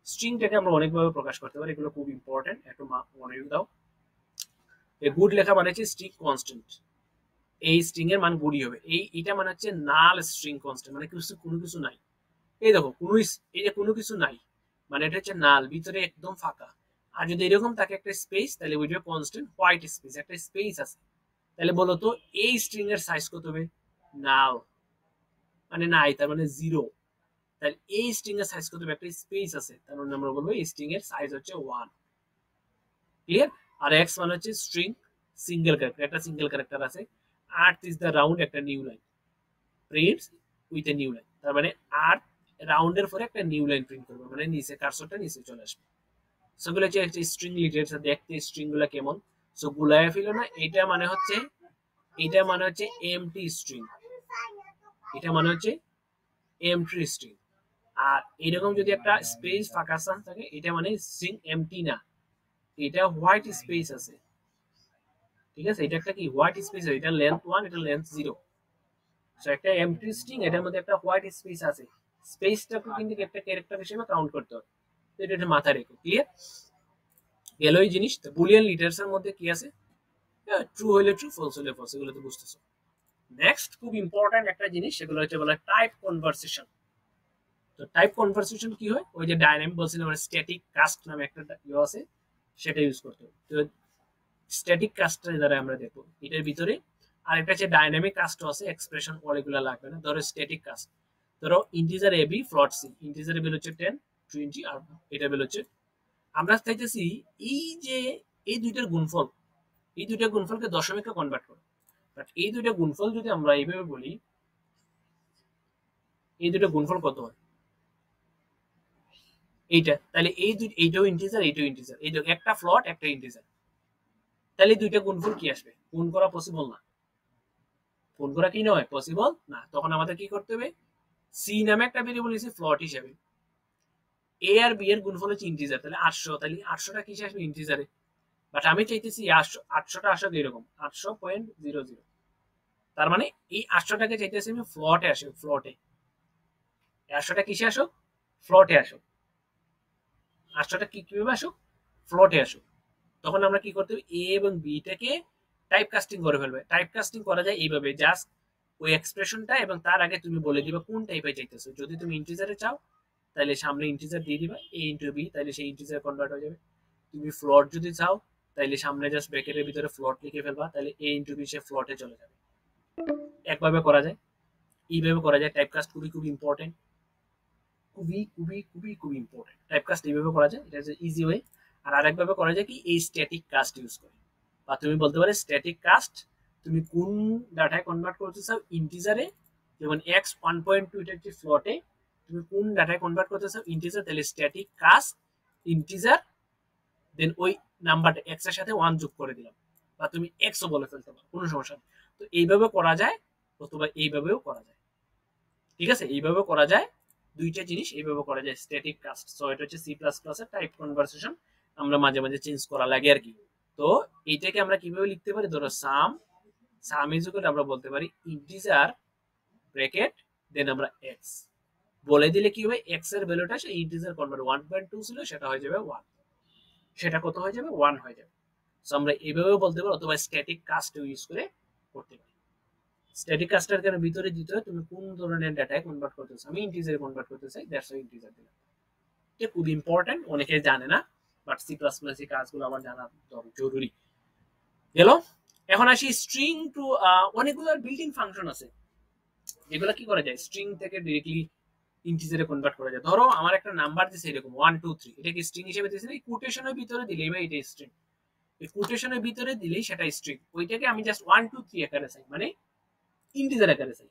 স্ট্রিংটাকে আমরা অনেকভাবে প্রকাশ করতে পারি, এগুলো খুব ইম্পর্টেন্ট, একটু মনে দাও। এই গুড লেখা মানে হচ্ছে স্ট্রিং কনস্ট্যান্ট, এই স্ট্রিং এর মান গুডই হবে, এটা মানে হচ্ছে নাল স্ট্রিং কনস্ট্যান্ট, মানে কিছু কোনো কিছু নাই, এই দেখো কোনো এই যে কোনো কিছু নাই, মানে এটা হচ্ছে নাল, ভিতরে একদম ফাঁকা। আর যদি এরকম থাকে একটা স্পেস, তাহলে ওইটা কনস্ট্যান্ট, হোয়াইট স্পেস, একটা স্পেস আছে, তাহলে বলো তো এই স্ট্রিং এর সাইজ কত হবে, নাল মানে নাই, তার মানে 0, তাহলে এই স্ট্রিং এর সাইজ কত হবে, একটা স্পেস আছে, তার মানে আমরা বলবো এই স্ট্রিং এর সাইজ হচ্ছে 1, ক্লিয়ার। আর এক্স মানে হচ্ছে স্ট্রিং সিঙ্গেল ক্যারেক্টার, একটা সিঙ্গেল ক্যারেক্টার আছে। আর্থ ইজ দ্য রাউন্ড, একটা new line, prints with a new line, তার মানে আর্থ রাউন্ডের পরে একটা নিউ লাইন প্রিন্ট করবে, মানে নিচে কার্সরটা নিচে চলে আসবে। সেগুলো হচ্ছে একটা স্ট্রিং লিটারেচার, দেখতে স্ট্রিং গুলা কেমন। সো গুলায় ফেল না, এটা মানে হচ্ছে এমটি স্ট্রিং, এটা মানে হচ্ছে এমটি স্ট্রিং। আর এরকম যদি একটা স্পেস ফাঁকা স্থান থাকে, এটা মানে স্ট্রিং এমটি না, এটা হোয়াইট স্পেস আছে, ঠিক আছে। এটা একটা কি হোয়াইট স্পেস, এটা লেন্থ 1, এটা লেন্থ 0, সো একটা এমটি স্ট্রিং, এটার মধ্যে একটা হোয়াইট স্পেস আছে, স্পেসটাকে কিন্তু একটা ক্যারেক্টার হিসেবে কাউন্ট করতে হবে, এটা মাথায় রেখো, ক্লিয়ার। গেল এই জিনিস। বুলিয়ান লিটারেচার মধ্যে কি আছে, ট্রু হইলে ট্রু, ফলস হইলে ফলস, এগুলো তো বুঝতেছো। নেক্সট খুব ইম্পর্টেন্ট একটা জিনিস, সেগুলো হচ্ছে বলে টাইপ কনভারসেশন। তো টাইপ কনভারসেশন কি হয়, ওই যে ডাইনামিক বলছিলাম স্ট্যাটিক কাস্ট নামে একটা ইয়ে আছে, সেটা ইউজ করতে হবে। তো স্ট্যাটিক কাস্টের দ্বারা আমরা দেখবো এটার ভিতরে। আর একটা হচ্ছে ডাইনামিক কাস্টও আছে, এক্সপ্রেশন পর এগুলো লাগবে না। ধরো স্ট্যাটিক কাস্ট, ধরো integer A B float C, integer A bell হচ্ছে 10 20 আর এটা বেল হচ্ছে, আমরা চাইতেছি এই যে এই দুইটার গুণফল, এই দুইটা গুণফলকে দশমিকে কনভার্ট করো। বাট এই দুইটা গুণফল যদি আমরা এইভাবে বলি, এই দুইটা গুণফল কত হয় এইটা, তাহলে এই দুই, এইটাও ইন্টিজার এইটাও ইন্টিজার, এই একটা ফ্লট একটা ইন্টিজার, তাহলে দুইটা গুণফল কি আসবে, গুণ করা পসিবল না। গুণ করা কি নয়, পসিবল না। তখন আমাদের কি করতে হবে, সি নামে একটা ভেরিয়েবল নিয়েছি ফ্লট হিসেবে, এ আর বি এর গুণফল হচ্ছে ইন্টিজার, তাহলে 800, তাহলে 800টা কিসে আসবে, ইন্টিজারে। বাট আমি চাইতেছি 800টা আসবে এরকম 800.00, তার মানে এই 800টাকে চাইতেছি আমি ফ্লটে আসে, ফ্লটে 800টা কিসে আসো, ফ্লটে আসো। 800টা কিভাবে আসো, ফ্লটে আসো। তখন আমরা কি করতে হবে, এ এবং বিটাকে টাইপ কাস্টিং করে ফেলবে। টাইপ কাস্টিং করা যায় এইভাবে, জাস্ট ওই এক্সপ্রেশনটা এবং তার আগে তুমি বলে দিবা কোন টাইপে চাইতেছো। যদি তুমি ইন্টিজারে চাও তাহলে সামনে ইন্টিজার দিয়ে দিবা, এ ইন্টু বি, তাহলে সেই ইন্টিজার কনভার্ট হয়ে যাবে। তুমি ফ্লট যদি চাও তাহলে সামনে জাস্ট ব্র্যাকেটের ভিতরে ফ্লট লিখে ফেলবা, তাহলে এ ইন্টু বি সে ফ্লটে চলে যাবে। একভাবে করা যায়, এইভাবে করা যায়। টাইপ কাস্ট খুবই খুব ইম্পর্টেন্ট, খুবই খুবই খুবই খুবই ইম্পর্টেন্ট। টাইপ কাস্ট এইভাবে করা যায়, এটা হচ্ছে ইজি ওয়ে। আর আরেকভাবে করা যায় কি, এই স্ট্যাটিক কাস্ট ইউজ করে, বা তুমি বলতে পারো স্ট্যাটিক কাস্ট, তুমি কোন ডাটায় কনভার্ট করতে চাও, ইন্টিজারে, যেমন এক্স 1.2 এটা হচ্ছে ফ্লটে, তুমি কোন ডাটায় কনভার্ট করতে চাও, ইন্টিজার, তাহলে স্ট্যাটিক কাস্ট ইন্টিজার, দেন ওই নাম্বারটা এক্স এর সাথে 1 যোগ করে দিলাম, বা তুমি এক্সও বলে ফেলতে পারো, কোনো সমস্যা নেই। তো এইভাবে করা যায়, অথবা এইভাবেও করা যায়, ঠিক আছে, এইভাবে করা যায়। দুইটা জিনিস এইভাবে করা যায়, স্ট্যাটিক কাস্ট। সো এটা হচ্ছে সি প্লাস প্লাস এর টাইপ কনভারসেশন, আমরা মাঝে মাঝে চেঞ্জ করা লাগে আর কি। তো এইটাকে আমরা কিভাবে লিখতে পারি, ধরো সাম, সাম ইজ ইকুয়াল আমরা বলতে পারি ইন্টিজার ব্র্যাকেট দেন আমরা এক্স বলে দিলে কি হবে, এক্স এর ভ্যালুটা সে ইন্টিজার কনভার্ট 1.2 ছিল, সেটা হয়ে যাবে 1, সেটা কত হয়ে যাবে, 1 হয়ে যাবে। সো আমরা এইভাবেও বলতে পারি, অথবা স্ট্যাটিক কাস্ট ইউজ করে করতে পারি। স্ট্যাটিক কাস্টের কেন ভিতরে দিতে হয়, তুমি কোন ধরনের ডাটায় কনভার্ট করতে চাও, আমি ইন্টিজারে কনভার্ট করতে চাই, দ্যাটস ওয়াই ইন্টিজার দিলাম। এটা খুব ইম্পর্টেন্ট, অনেকে জানে না, বাট সি প্লাস প্লাস এই কাজগুলো আমার জানা জরুরি। গেল। এখন আসি স্ট্রিং টু, অনেকগুলো বিল্ট ইন ফাংশন আছে যেগুলো কি করা যায়, স্ট্রিং থেকে ডিরেক্টলি ইন্টিজারে কনভার্ট করা যায়। ধরো আমার একটা নাম্বার দিছে এরকম 1 2 3, এটা কি স্ট্রিং হিসেবে দিছে, এই কোটেশনের ভিতরে দিলেই বা এটা স্ট্রিং, এই কোটেশনের ভিতরে দিলেই সেটা স্ট্রিং। ওইটাকে আমি জাস্ট 1 2 3 আকারে চাই, মানে ইন্টিজার আকারে চাই।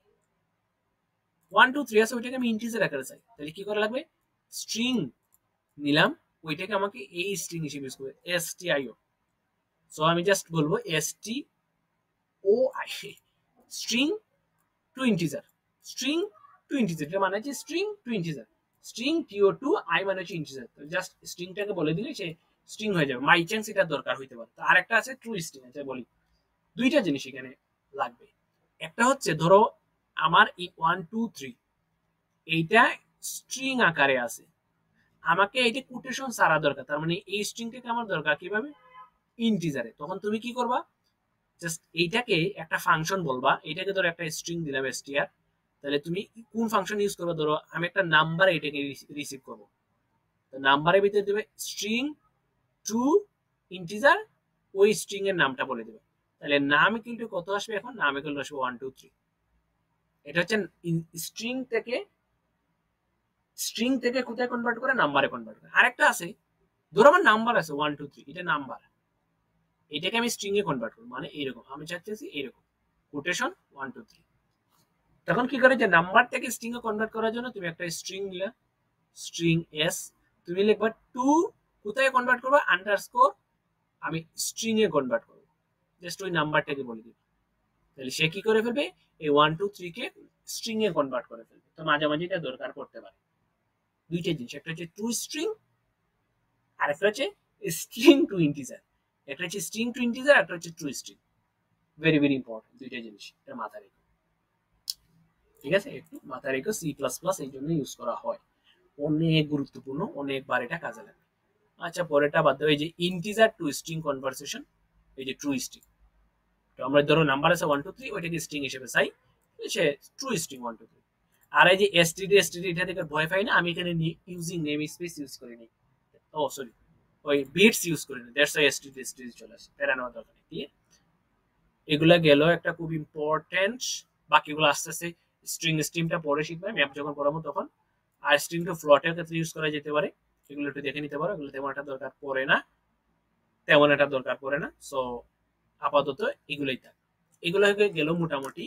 1 2 3 আছে, ওইটাকে আমি ইন্টিজার আকারে চাই, তাহলে কি করা লাগবে, স্ট্রিং নিলাম, ওইটাকে আমাকে এই স্ট্রিং হিসেবে ইউজ করবে, stio। সো আমি জাস্ট বলবো stoi, string to integer, string to integer, এটা মানে হচ্ছে string to integer, string T O to I মানে হচ্ছে ইন্টিজার। জাস্ট স্ট্রিংটাকে বলে দিলে সে স্ট্রিং হয়ে যাবে, মাই চান্স এটার দরকার হইতে পারে। তো আরেকটা আছে ট্রু স্ট্রিং, আচ্ছা বলি, দুইটা জিনিস এখানে লাগবে। একটা হচ্ছে ধরো আমার এই 1 2 3 এইটা স্ট্রিং আকারে আছে, আমাকে এইটা কোটেশন সারা দরকার, তার মানে এই স্ট্রিংটাকে আমার দরকার কিভাবে, ইন্টিজারে। তখন তুমি কি করবা, জাস্ট এইটাকে একটা ফাংশন বলবা, এটাকে ধরো একটা স্ট্রিং দিলাম str, তাহলে তুমি কোন ফাংশন ইউজ করবে, ধরো আমি একটা নাম্বার এটাকে রিসিভ করবো, তো নাম্বারের ভিতরে দেবে স্ট্রিং টু ইন্টিজার, ওই স্ট্রিং এর নামটা বলে দেবে, তাহলে নাম কিন্তু কত আসবে, এখন নাম ইকুয়াল আসবে 1 2 3। এটা হচ্ছে স্ট্রিং থেকে, স্ট্রিং থেকে কোথায় কনভার্ট করে, নাম্বারে কনভার্ট করে। আরেকটা আছে, ধরো আমার নাম্বার আছে 1 2 3, এটা নাম্বার, এটাকে আমি স্ট্রিং এ কনভার্ট করব, মানে এইরকম আমি চাচ্ছি এইরকম কোটেশন 1 2 3। তখন কি করে, যে নাম্বার থেকে স্ট্রিং এ কনভার্ট করার জন্য তুমি একটা স্ট্রিং নিলে, স্ট্রিং এস, তুমি লিখবা টু, কোথায় কনভার্ট করবা, আন্ডারস্কোর, আমি স্ট্রিং এ কনভার্ট করব, জাস্ট ওই নাম্বারটাকে বলে দিই, তাহলে সে কি করে ফেলবে, এই 1 2 3 কে স্ট্রিং এ কনভার্ট করে ফেলবে। তো মাঝামাঝি এটা দরকার পড়তে পারে। দুইটা জিনিস, একটা হচ্ছে টু স্ট্রিং, আর একটা হচ্ছে স্ট্রিং টু ইন্টিজার, একটা হচ্ছে স্ট্রিং টু ইন্টিজার, একটা হচ্ছে two string. Very very important দুইটা জিনিস, এটা মাথায় রেখো, ঠিক আছে, একটু মাথায় রেখো। সি প্লাস প্লাস এই জন্য ইউজ করা হয়, অনেক গুরুত্বপূর্ণ, অনেকবার এটা কাজে লাগে। আচ্ছা পরেরটা বাদ দাও, এই যে ইন্টিজার টু স্ট্রিং কনভারসেশন, এই যে ট্রু স্ট্রিং, তো আমরা ধরো নাম্বার আছে 1 2 3 ওইটাকে স্ট্রিং হিসেবে চাই, সে ট্রু স্ট্রিং 1 2 3। আর এই যে এসটিডি এটা থেকে ভয় পাই না, আমি এখানে ইউজিং নেম স্পেস ইউজ করিনি, ও সরি ওই বিটস ইউজ করিনি, দ্যাটস ওয়াই এসটিডি চলে আসে, প্যারা নেওয়ার দরকার নেই। ক্লিয়ার? এগুলা গেল একটা খুব ইম্পর্টেন্ট, বাকিগুলো আস্তে আস্তে স্ট্রিমটা পরে শিখবে, ম্যাপ যখন পড়াবো তখন। আর স্ট্রিং টু ফ্লটের ক্ষেত্রে ইউজ করা যেতে পারে, এগুলো একটু দেখে নিতে পারো, এগুলো তেমন একটা দরকার পড়ে না, সো আপাতত এগুলোই থাক। এগুলো গেল মোটামুটি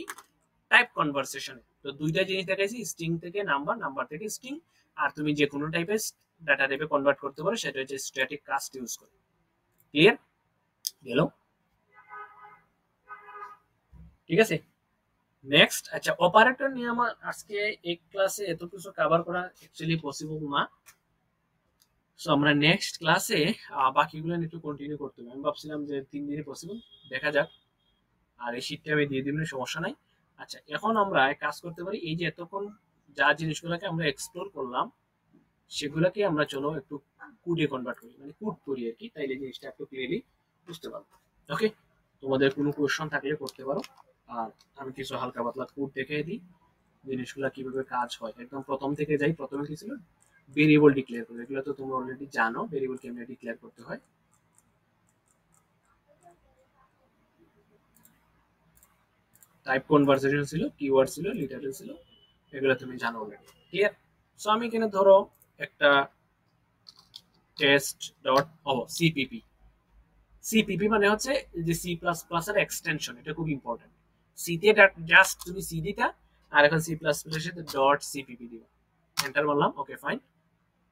টাইপ কনভারসেশন। তো দুইটা জিনিস দেখাইছি, স্ট্রিং থেকে নাম্বার থেকে স্ট্রিং, আর তুমি যে কোনো টাইপের ডাটা টাইপে কনভার্ট করতে পারো, সেটা হচ্ছে স্ট্যাটিক কাস্ট ইউজ করে। ক্লিয়ার? গেল? ঠিক আছে, নেক্সট। আচ্ছা, অপারেটর নিয়ে আমার আজকে এই ক্লাসে এত কিছু কভার করা অ্যাকচুয়ালি পসিবল না, সো আমরা নেক্সট ক্লাসে বাকিগুলো একটু কন্টিনিউ করতে হবে। আমি ভাবছিলাম যে 3 দিনে পসিবল, দেখা যাক। আর এই শীটটা আমি দিয়ে দিব, সমস্যা নাই। আচ্ছা, এখন আমরা কাজ করতে পারি, এই যে এতক্ষণ যা জিনিসগুলোকে আমরা এক্সপ্লোর করলাম সেগুলোকে আমরা চলো একটু কোডে কনভার্ট করি, মানে কোড করি আর কি, তাইলে জিনিসটা একটু ক্লিয়ারলি বুঝতে পারবো। ওকে, তোমাদের কোনো কোয়েশ্চন থাকলে করতে পারো, আর আমি কিছু হালকা পাতলা কোড দেখিয়ে দিই জিনিসগুলো কিভাবে কাজ হয়। একদম প্রথম থেকে যাই। প্রথমে কি ছিল? ভেরিয়েবল ডিক্লেয়ার করে, এগুলো তো তোমরা অলরেডি জানো ভেরিয়েবল কেমনে ডিক্লেয়ার করতে হয়। টাইপ কনভারসেশন ছিল, কিওয়ার্ড ছিল, লিটারেল ছিল, এগুলো তুমি জানো অলরেডি। ক্লিয়ার? সো আমি এখানে ধরো একটা টেস্ট ডট সিপিপি, সিপিপি মানে হচ্ছে যে সি প্লাস প্লাস এর এক্সটেনশন, এটা খুব ইম্পর্টেন্ট। সিতে জাস্ট তুমি সি দিতা, আর এখন সি প্লাস প্লাস এর সাথে ডট সিপিপি দিবা, এন্টার মারলাম। Okay fine.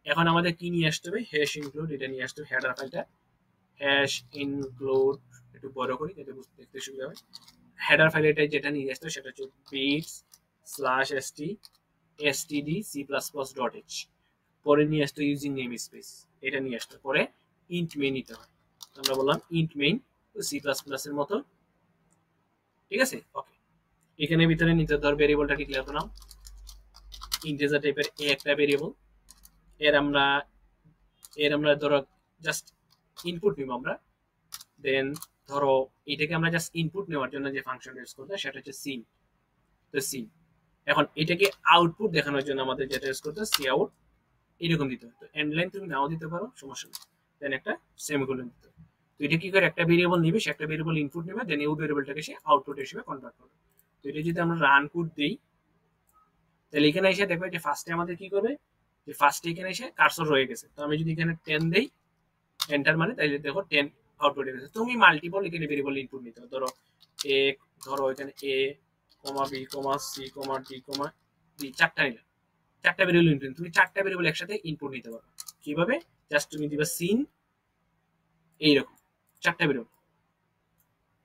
এখন আমাদের কি নিয়ে আসতে হবে? হ্যাশ ইনক্লুড, এটা নিয়ে আসতে হবে, হেডার ফাইলটা হ্যাশ ইনক্লুড, একটু বড় করি যাতে দেখতে সুবিধা হয়। হেডার ফাইল এটা যেটা নিয়ে আসতে হবে সেটা হচ্ছে বিটস স্ল্যাশ std c++.h। পরে নিয়ে আসতে ইউজিং নেম স্পেস, এটা নিয়ে আসতে পরে ইন্ট মেইন নিতে হয়, আমরা বললাম int main C plus plus এর মতো। ঠিক আছে? ওকে, এখানে ভিতরে নিতে ধর ভেরিয়েবলটাকে ক্লিয়ার করলাম, ইন্টিজার টাইপের এ একটা ভেরিয়েবল, এর আমরা ধরো জাস্ট ইনপুট নিব আমরা, দেন ধরো এটাকে আমরা জাস্ট ইনপুট নেওয়ার জন্য যে ফাংশন ইউজ করতে সেটা হচ্ছে সিন। তো সিন, এখন এটাকে আউটপুট দেখানোর জন্য আমাদের যেটা ইউজ করতে সি আউট, এরকম দিতে হয়। তো এন্ড লাইন তুমি নাও দিতে পারো, সমস্যা নেই, দেন একটা সেমিকোলন দিতে হয়। তো এটা কি করে? একটা ভেরিয়েবল নিবে, সে একটা ভেরিয়েবল ইনপুট নেবে, দেন এই ভেরিয়েবলটাকে সে আউটপুট হিসেবে কনভার্ট করবে। তো এটা যদি আমরা রান কোড দিই, তাহলে এখানে এসে দেখবে যে ফার্স্টে আমাদের কি করবে, যে ফার্স্টে এখানে এসে কার্সর রয়ে গেছে। তো আমি যদি এখানে 10 দেই এন্টার মানে, তাহলে দেখো 10 আউটপুট হয়ে গেছে। তুমি মাল্টিপল এখানে ভেরিয়েবল ইনপুট নিতে হবে, ধরো এখানে এ কমা B comma c comma D কমা ডি, চারটা নিলাম, চারটা ভেরিয়েবল ইনপুট, তুমি চারটা ভেরিয়েবল একসাথে ইনপুট নিতে পারবে। কিভাবে? জাস্ট তুমি দিবা সিন, এইরকম চারটা ভেরিয়েবল,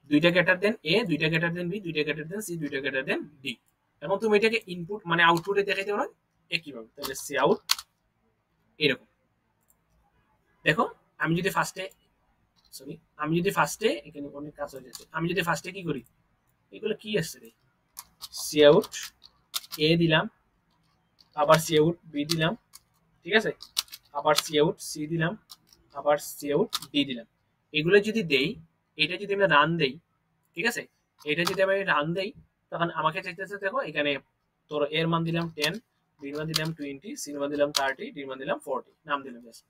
দুইটা গ্রেটার দেন এ, দুইটা গ্রেটার দেন বি, দুইটা গ্রেটার দেন সি, দুইটা গ্রেটার দেন ডি। এবং তুমি এটাকে ইনপুট মানে আউটপুটে দেখাইতে পারো একইভাবে। তাহলে সি আউট এরকম। দেখো আমি যদি ফার্স্টে এখানে অনেক কাজ হয়ে যাচ্ছে, আমি যদি ফার্স্টে কি করি, এগুলো কি আসছে রে, সি আউট এ দিলাম, আবার সি আউট বি দিলাম, ঠিক আছে, আবার সি আউট সি দিলাম, আবার সি আউট ডি দিলাম। এগুলো যদি দেই, এটা যদি আমি রান দেই, ঠিক আছে, এটা যদি আমি রান দেই, তখন আমাকে চাইতেছে, দেখো এখানে তোর এর মান দিলাম 10, বির মান দিলাম 20, সির মান দিলাম 30, ডির মান দিলাম 40, নাম দিলাম জাস্ট,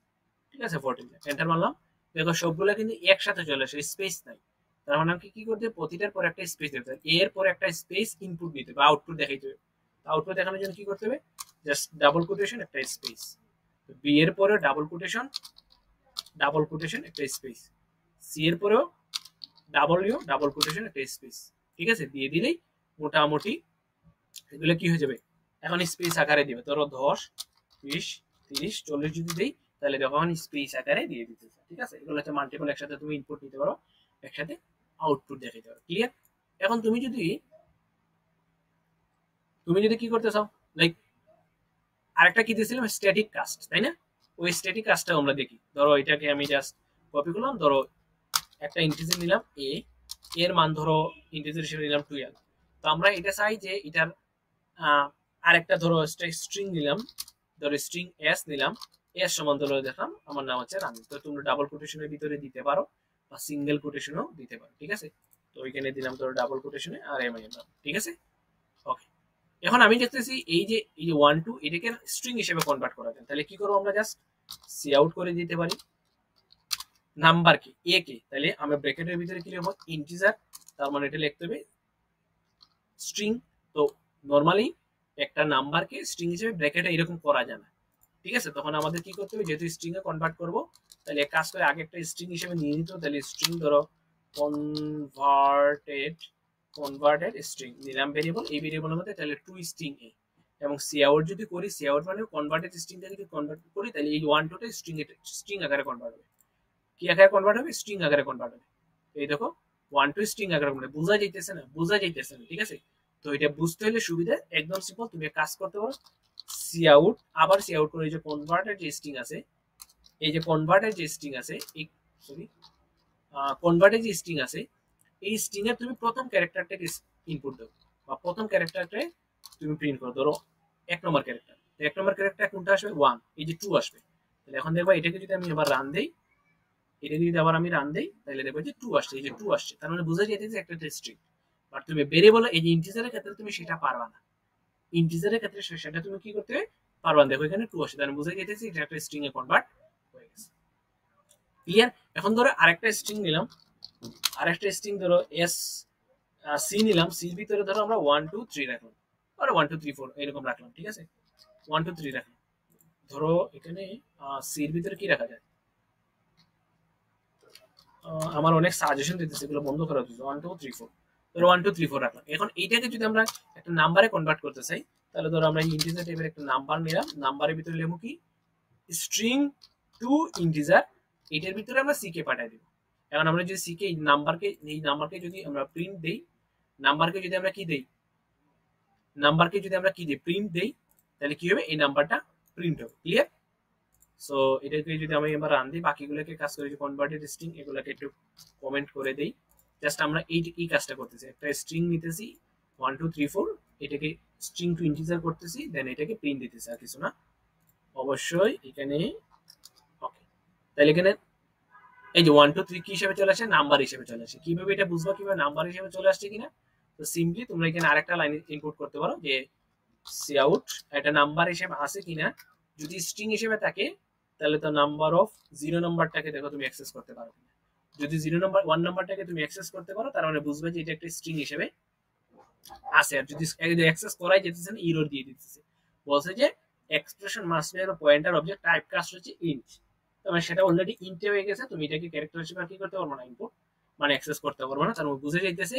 ঠিক আছে 14, এন্টার মারলাম। দেখো সবগুলো কিন্তু একসাথে চলে আসে, স্পেস নাই। তার মানে আমাকে কি করতে হবে? প্রতিটার পর একটা স্পেস দিতে হবে, এর পর একটা স্পেস ইনপুট দিতে হবে, আউটপুট দেখাইতে হবে। আউটপুট দেখানোর জন্য কি করতে হবে? জাস্ট ডাবল কোটেশন একটা স্পেস, বি এর পরে ডাবল কোটেশন একটা স্পেস, সি এর পরেও ডাবল কোটেশন একটা স্পেস, ঠিক আছে, দিয়ে দিলেই মোটামুটি এগুলো কি হয়ে যাবে, এখন স্পেস আকারে দিবে। ধরো 10, 20, 30, 40 যদি দেই, তাহলে দেখো এখন স্পেস আকারে দিয়ে দিতেছে। ঠিক আছে, এগুলো হচ্ছে মাল্টিপল, একসাথে তুমি ইনপুট নিতে পারো, একসাথে আউটপুট দেখাতে পারো। ক্লিয়ার? এখন তুমি যদি কি করতে চাও, লাইক আরেকটা কি দিয়েছিলাম, স্ট্যাটিক কাস্ট, তাই না? ওই স্ট্যাটিক কাস্টটা আমরা দেখি। ধরো এটাকে আমি জাস্ট কপি করলাম, ধরো একটা ইন্টিজার নিলাম এ, এর মান ধরো ইন্টিজার হিসেবে নিলাম 12। তো আমরা এটা চাই যে এটার আরেকটা ধরো স্ট্রিং নিলাম, ধরো স্ট্রিং এস নিলাম, এস সমান ধরো দেখলাম আমার নাম হচ্ছে রামি। তো তোমরা ডাবল কোটেশনের ভিতরে দিতে পারো বা সিঙ্গেল কোটেশনও দিতে পারো, ঠিক আছে। তো তো এখানে দিলাম তোর ডাবল কোটেশনে আর এমআইএম, ঠিক আছে। ওকে, এখন আমি দেখতেছি এই যে 1 2 এটাকে স্ট্রিং হিসেবে কনভার্ট করা যায়, তাহলে কি করব আমরা জাস্ট সি আউট করে দিতে পারি নাম্বারকে এ কে, তাহলে আমরা ব্র্যাকেটের ভিতরে কি লিখব ইন্টিজার, তার মানে এটা লিখতে হবে স্ট্রিং। তো নরমালি একটা নাম্বারকে স্ট্রিং হিসেবে ব্র্যাকেটে এরকম করা যায় না, ঠিক আছে। তখন আমাদের কি করতে হবে, যেহেতু স্ট্রিং এ কনভার্ট করব, তাহলে এক কাজ করে আগে একটা স্ট্রিং হিসেবে নিয়ে নিতে হবে। তাহলে স্ট্রিং ধরো কনভার্টেড স্ট্রিং নিলাম ভেরিয়েবল, এই ভেরিয়েবলের মধ্যে তাহলে টু স্ট্রিং এ, এবং সি আউট যদি করি, সি আউট মানে কনভার্টেড স্ট্রিংটা যদি কনভার্ট করি, তাহলে এই 1 2 টা স্ট্রিং আকারে কনভার্ট হবে। কি আকারে কনভার্ট হবে? স্ট্রিং আকারে কনভার্ট হবে। এই দেখো 1 2 স্ট্রিং আকারে কনভার্ট, বোঝা যাইতেছে না? বোঝা যাইতেছে না, ঠিক আছে। তো এটা বুঝতে হলে সুবিধা একদম সিম্পল, তুমি কাজ করতে পারো সি আউট, আবার সি আউট করে এই যে কনভার্টেড যে স্ট্রিং আছে, এই যে কনভার্টেড যে স্ট্রিং আছে, এই সরি কনভার্টেড যে স্ট্রিং আছে, এই স্ট্রিং এর তুমি প্রথম ক্যারেক্টারটাকে ইনপুট দাও, বা প্রথম ক্যারেক্টারটাকে তুমি প্রিন্ট করো। ধরো 1 নম্বর ক্যারেক্টার, 1 নম্বর ক্যারেক্টার কোনটা আসবে? 1, এই যে 2 আসবে। তাহলে এখন দেখবা এটাকে যদি আমি আবার রান দেই, এটাকে যদি আবার আমি রান দেই, তাহলে দেখবো যে 2 আসছে, এই যে 2 আসছে, তার মানে বোঝা যাচ্ছে যে একটা স্ট্রিং। বাট তুমি ভেরিয়েবল এই যে ইন্টিজারের ক্ষেত্রে তুমি সেটা পারবা না, ইন্টিজারের ক্ষেত্রে সেটা তুমি কি করতে পারবা না। দেখো এখানে 2 আসছে, তার মানে বোঝা যাচ্ছে এটা একটা স্ট্রিং এ কনভার্ট হয়ে গেছে। ক্লিয়ার? এখন ধরো আরেকটা স্ট্রিং নিলাম, আরেকটা স্ট্রিং ধরো এস সি নিলাম, সির ভিতরে ধরো আমরা 1 2 3 রাখলাম, আর 1 2 3 4 এরকম রাখলাম, ঠিক আছে। 1 2 3 রাখলাম। ধরো এখানে সির ভিতরে কি রাখা যায়? আমার অনেক সাজেশন দিতেছে, এগুলো বন্ধ করা উচিত। 1 2 3 4, ধরো 1 2 3 4 রাখলাম। এখন এইটাকে যদি আমরা একটা নাম্বারে কনভার্ট করতে চাই, তাহলে ধরো আমরা ইন্টিজার টাইপের একটা নাম্বার নিলাম, নাম্বারের ভিতরে লিখব কি স্ট্রিং টু ইন্টিজার, এটার ভিতরে আমরা সি কে পাঠিয়ে দেব। এখন আমরা যদি সি কে এই নাম্বারকে যদি আমরা প্রিন্ট দেই, নাম্বারকে যদি আমরা কি দেই, নাম্বারকে যদি আমরা কি দিই প্রিন্ট দেই, তাহলে কি হবে? এই নাম্বারটা প্রিন্ট হবে। ক্লিয়ার? সো এটাকে যদি আমি এবার রান দিই, বাকিগুলোকে কাজ করে যে কনভার্টেড স্ট্রিং, এগুলোকে একটু কমেন্ট করে দেই। জাস্ট আমরা এই কাজটা করতেছি, একটা স্ট্রিং নিতেছি 1 2 3 4, এটাকে স্ট্রিং টু ইন্টিজার করতেছি, দেন এটাকে প্রিন্ট দিতেছি, আর কিছু না। অবশ্যই এখানে ওকে, তাহলে এখানে এই যে 1 2 3 কি হিসেবে চলে আসে? নাম্বার হিসেবে চলে আসে। কিভাবে এটা বুঝবো কিভাবে নাম্বার হিসেবে চলে আসছে কিনা? তো সিম্পলি তোমরা এখানে আরেকটা লাইন ইনপুট করতে পারো যে সি আউট এটা নাম্বার হিসেবে আসে কিনা। যদি স্ট্রিং হিসেবে থাকে, তাহলে তো নাম্বার অফ 0 নাম্বারটাকে দেখো তুমি অ্যাক্সেস করতে পারো। যদি 0 নাম্বার 1 নাম্বারটাকে তুমি অ্যাক্সেস করতে পারো, তার মানে বুঝবে যে এটা একটা স্ট্রিং হিসেবে আছে। আর যদি অ্যাক্সেস করাই যেতেছে না, এরর দিয়ে দিতেছে, বলছে যে expression must be pointer object type cast হচ্ছে ইন্ট। তবে সেটা অলরেডি ইন্টে হয়ে গেছে, তুমি এটাকে ক্যারেক্টার হিসেবে কি করতে পারবো না, ইনপুট মানে অ্যাক্সেস করতে পারবো না। তার মানে বুঝে যাইতেছে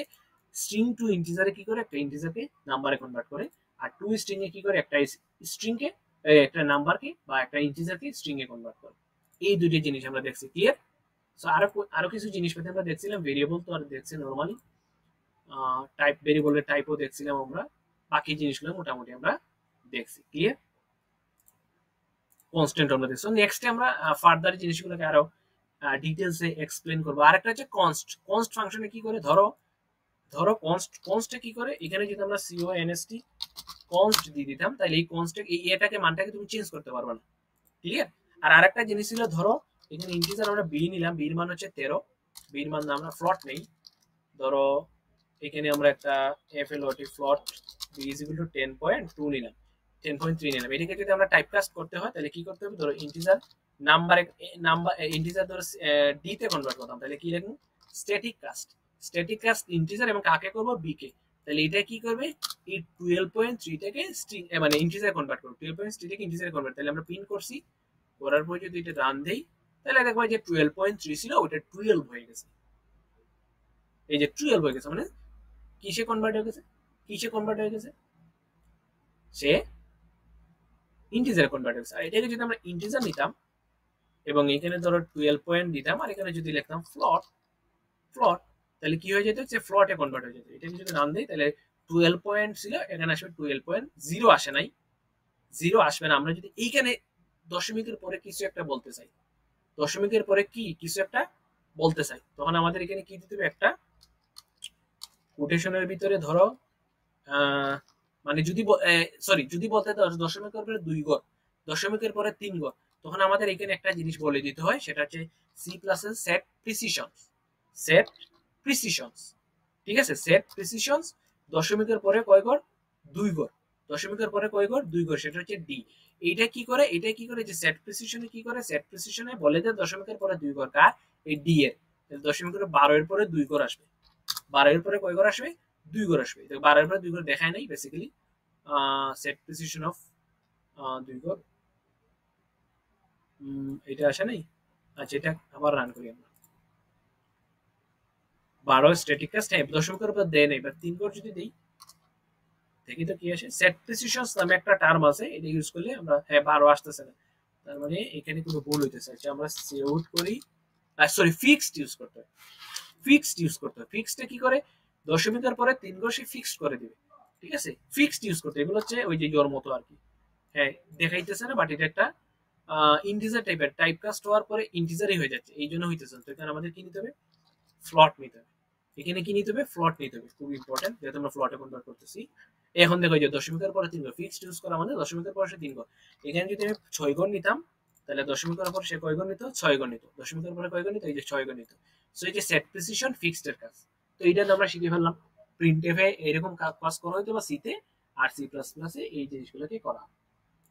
স্ট্রিং টু ইন্টিজারে কি করে, একটা ইন্টিজারকে নাম্বারে কনভার্ট করে, আর টু স্ট্রিং এ কি করে, একটা স্ট্রিংকে একটা নাম্বারকে বা একটা ইন্টিজারকে স্ট্রিং এ কনভার্ট করে। এই দুটি জিনিস আমরা দেখছি। ক্লিয়ার? সো আরো কিছু জিনিসপাতি আমরা দেখছিলাম, ভেরিয়েবল তো আর দেখছি নরমালি, টাইপ ভেরিয়েবলের টাইপও দেখছিলাম আমরা, বাকি জিনিসগুলো মোটামুটি আমরা দেখছি। ক্লিয়ার? কনস্ট্যান্ট আমরা দেখছি। নেক্সটে আমরা ফার্দার জিনিসগুলোকে আরো ডিটেইলসে এক্সপ্লেন করব। আরেকটা হচ্ছে কনস্ট ফাংশনে কি করে, ধরো কনস্টে কি করে, এখানে যদি আমরা CONST কনস্ট দিয়ে দিতাম, তাহলে এই কনস্টে এই এটাকে মানটাকে তুমি চেঞ্জ করতে পারবে না। ক্লিয়ার? আর আরেকটা জিনিস ছিল, ধরো এখানে ইন্টিজার আমরা বি নিলাম, বির মান হচ্ছে 13, বির মান আমরা ফ্লট নেই। ধরো এখানে আমরা একটা FLOT ফ্লট বি ইজ ইকুয়াল টু 10.2 নিলাম, 10.3 নিলাম। এটাকে যদি আমরা টাইপ কাস্ট করতে হয়, তাহলে কি করতে হবে? ধরো ইন্টিজার ইন্টিজার ধরো ডি তে কনভার্ট করতাম, তাহলে কি লিখবো? স্ট্যাটিক কাস্ট ইন্টিজার, এবং কাকে করব? বি কে। তাহলে এটা কি করবে? এই 12.3 থেকে স্ট্রিং মানে ইন্টিজার কনভার্ট করবে, 12.3 থেকে ইন্টিজার কনভার্ট। তাহলে আমরা প্রিন্ট করছি, করার পর যদি এটা রান দেই, তাহলে দেখবো যে 12.3 ছিল ওটা 12 হয়ে গেছে। এই যে 12 হয়ে গেছে, মানে কিসে কনভার্ট হয়ে গেছে? সে ইন্টিজারে কনভার্ট হয়ে গেছে। আর এটাকে যদি আমরা ইন্টিজার নিতাম এবং এখানে ধরো 12 পয়েন্ট দিতাম, আর এখানে যদি লিখতাম ফ্লট, তাহলে কি হয়ে যেত? যে ফ্লটে কনভার্ট হয়ে যেত। এটাকে যদি নাম দেই, তাহলে 12 পয়েন্ট ছিল, এখানে আসবে 12.0, আসে নাই, 0 আসবে না। আমরা যদি এইখানে দশমিকের পরে কিছু একটা বলতে চাই, দশমিকের পরে কি কিছু একটা বলতে চাই, তখন আমাদের এখানে কি দিতে হবে? একটা কোটেশনের ভিতরে ধরো মানে যদি যদি বলতে দশমিকের পরে 2 ঘর, দশমিকের পরে 3 ঘর, তখন আমাদের এখানে একটা জিনিস বলে দিতে হয়, সেটা হচ্ছে সি প্লাস সেট প্রিসিশনস। ঠিক আছে, সেট প্রিসিশনস দশমিকের পরে কয় ঘর, 2 ঘর, দশমিকের পরে কয় ঘর, 2 ঘর, সেটা হচ্ছে ডি। এইটা কি করে, এটা কি করে যে সেট প্রিসিশনে কি করে, সেট প্রিসিশনে বলে যে দশমিকের পরে 2 ঘর কার, এই ডি এর। দশমিকের 12 এর পরে 2 ঘর আসবে, 12 এর পরে কয় ঘর আসবে, 2 ঘর আসবে। 12 এর পরে 2 ঘর দেখায় নাই বেসিক্যালি, সেট প্রিসিশন অফ 2 ঘর, এটা আসে নাই। আচ্ছা, এটা আবার রান করি আমরা। 12 স্ট্যাটিক কাস্ট, হ্যাঁ দশমিকের উপর দেয় নাই, এবার 3 ঘর যদি দেই দেখি তো কি আসে। সেট প্রিসিশনস নামে একটা টার্ম আছে, এটা ইউজ করলে আমরা, হ্যাঁ 12 আসতেছে না, তার মানে এখানে কোনো ভুল হইতেছে। আচ্ছা আমরা সেট করি, সরি ফিক্সড ইউজ করতে হয়, ফিক্সড ইউজ করতে হয়। ফিক্সডে কি করে, দশমিকের পরে 3 ঘর সে ফিক্সড করে দিবে, ঠিক আছে, ফিক্সড ইউজ করতে। এগুলো হচ্ছে ওই যে ইয়োর মতো আর কি, হ্যাঁ দেখাইতেছে না, বাট এটা একটা ইন্টিজার টাইপের, টাইপ কাস্ট হওয়ার পরে ইন্টিজারই হয়ে যাচ্ছে, এই জন্য হইতেছে। তো এখানে আমাদের কি নিতে হবে, ফ্লট নিতে হবে। এখানে কি নিতে হবে, ফ্লট নিতে হবে, খুব ইম্পর্টেন্ট, যেহেতু আমরা ফ্লটে কনভার্ট করতেছি। এখন দেখো যে দশমিকের পরে 3 ঘর ফিক্সড ইউজ করা মানে দশমিকের পরে সে 3 ঘর। এখানে যদি আমি 6 ঘর নিতাম, তাহলে দশমিকের পর সে কয় ঘর নিত, 6 ঘর নিত। দশমিকের পরে কয় ঘর নিত, এই যে 6 ঘর নিত। সো এই যে সেট প্রিসিশন ফিক্সড এর কাজ, তো এইটা তো আমরা শিখে ফেললাম। প্রিন্টএফে এরকম কাজ করা হয়তো বা সিতে, আর সি প্লাস প্লাসে এই জিনিসগুলোকে করা,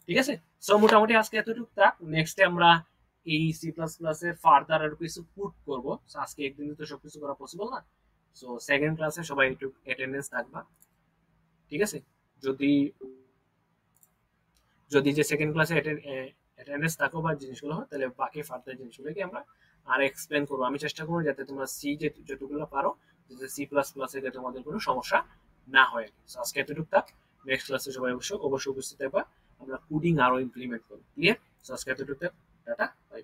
ঠিক আছে। সো মোটামুটি আজকে এতটুকু থাক, নেক্সটে আমরা এই সি প্লাস প্লাস এর ফার্দার আর কিছু পুট করবো। আজকে একদিনে তো সবকিছু করা পসিবল না, সো সেকেন্ড ক্লাসে সবাই একটু অ্যাটেন্ডেন্স থাকবা, ঠিক আছে। যদি যদি যে সেকেন্ড ক্লাসে অ্যাটেন্ডেন্স থাকো বা জিনিসগুলো হয়, তাহলে বাকি ফার্দার জিনিসগুলোকে আমরা আর এক্সপ্লেন করবো। আমি চেষ্টা করবো যাতে তোমরা সি যেটুকুলো পারো, যাতে সি প্লাস প্লাসে যাতে তোমাদের কোনো সমস্যা না হয়। আজকে এতটুকু থাক, নেক্সট ক্লাসে সবাই অবশ্যই উপস্থিত থাকবা, আমরা কোডিং আরো ইমপ্লিমেন্ট করবো, ক্লিয়ার। আজকে এতটুকু থাক, টাটা, বাই।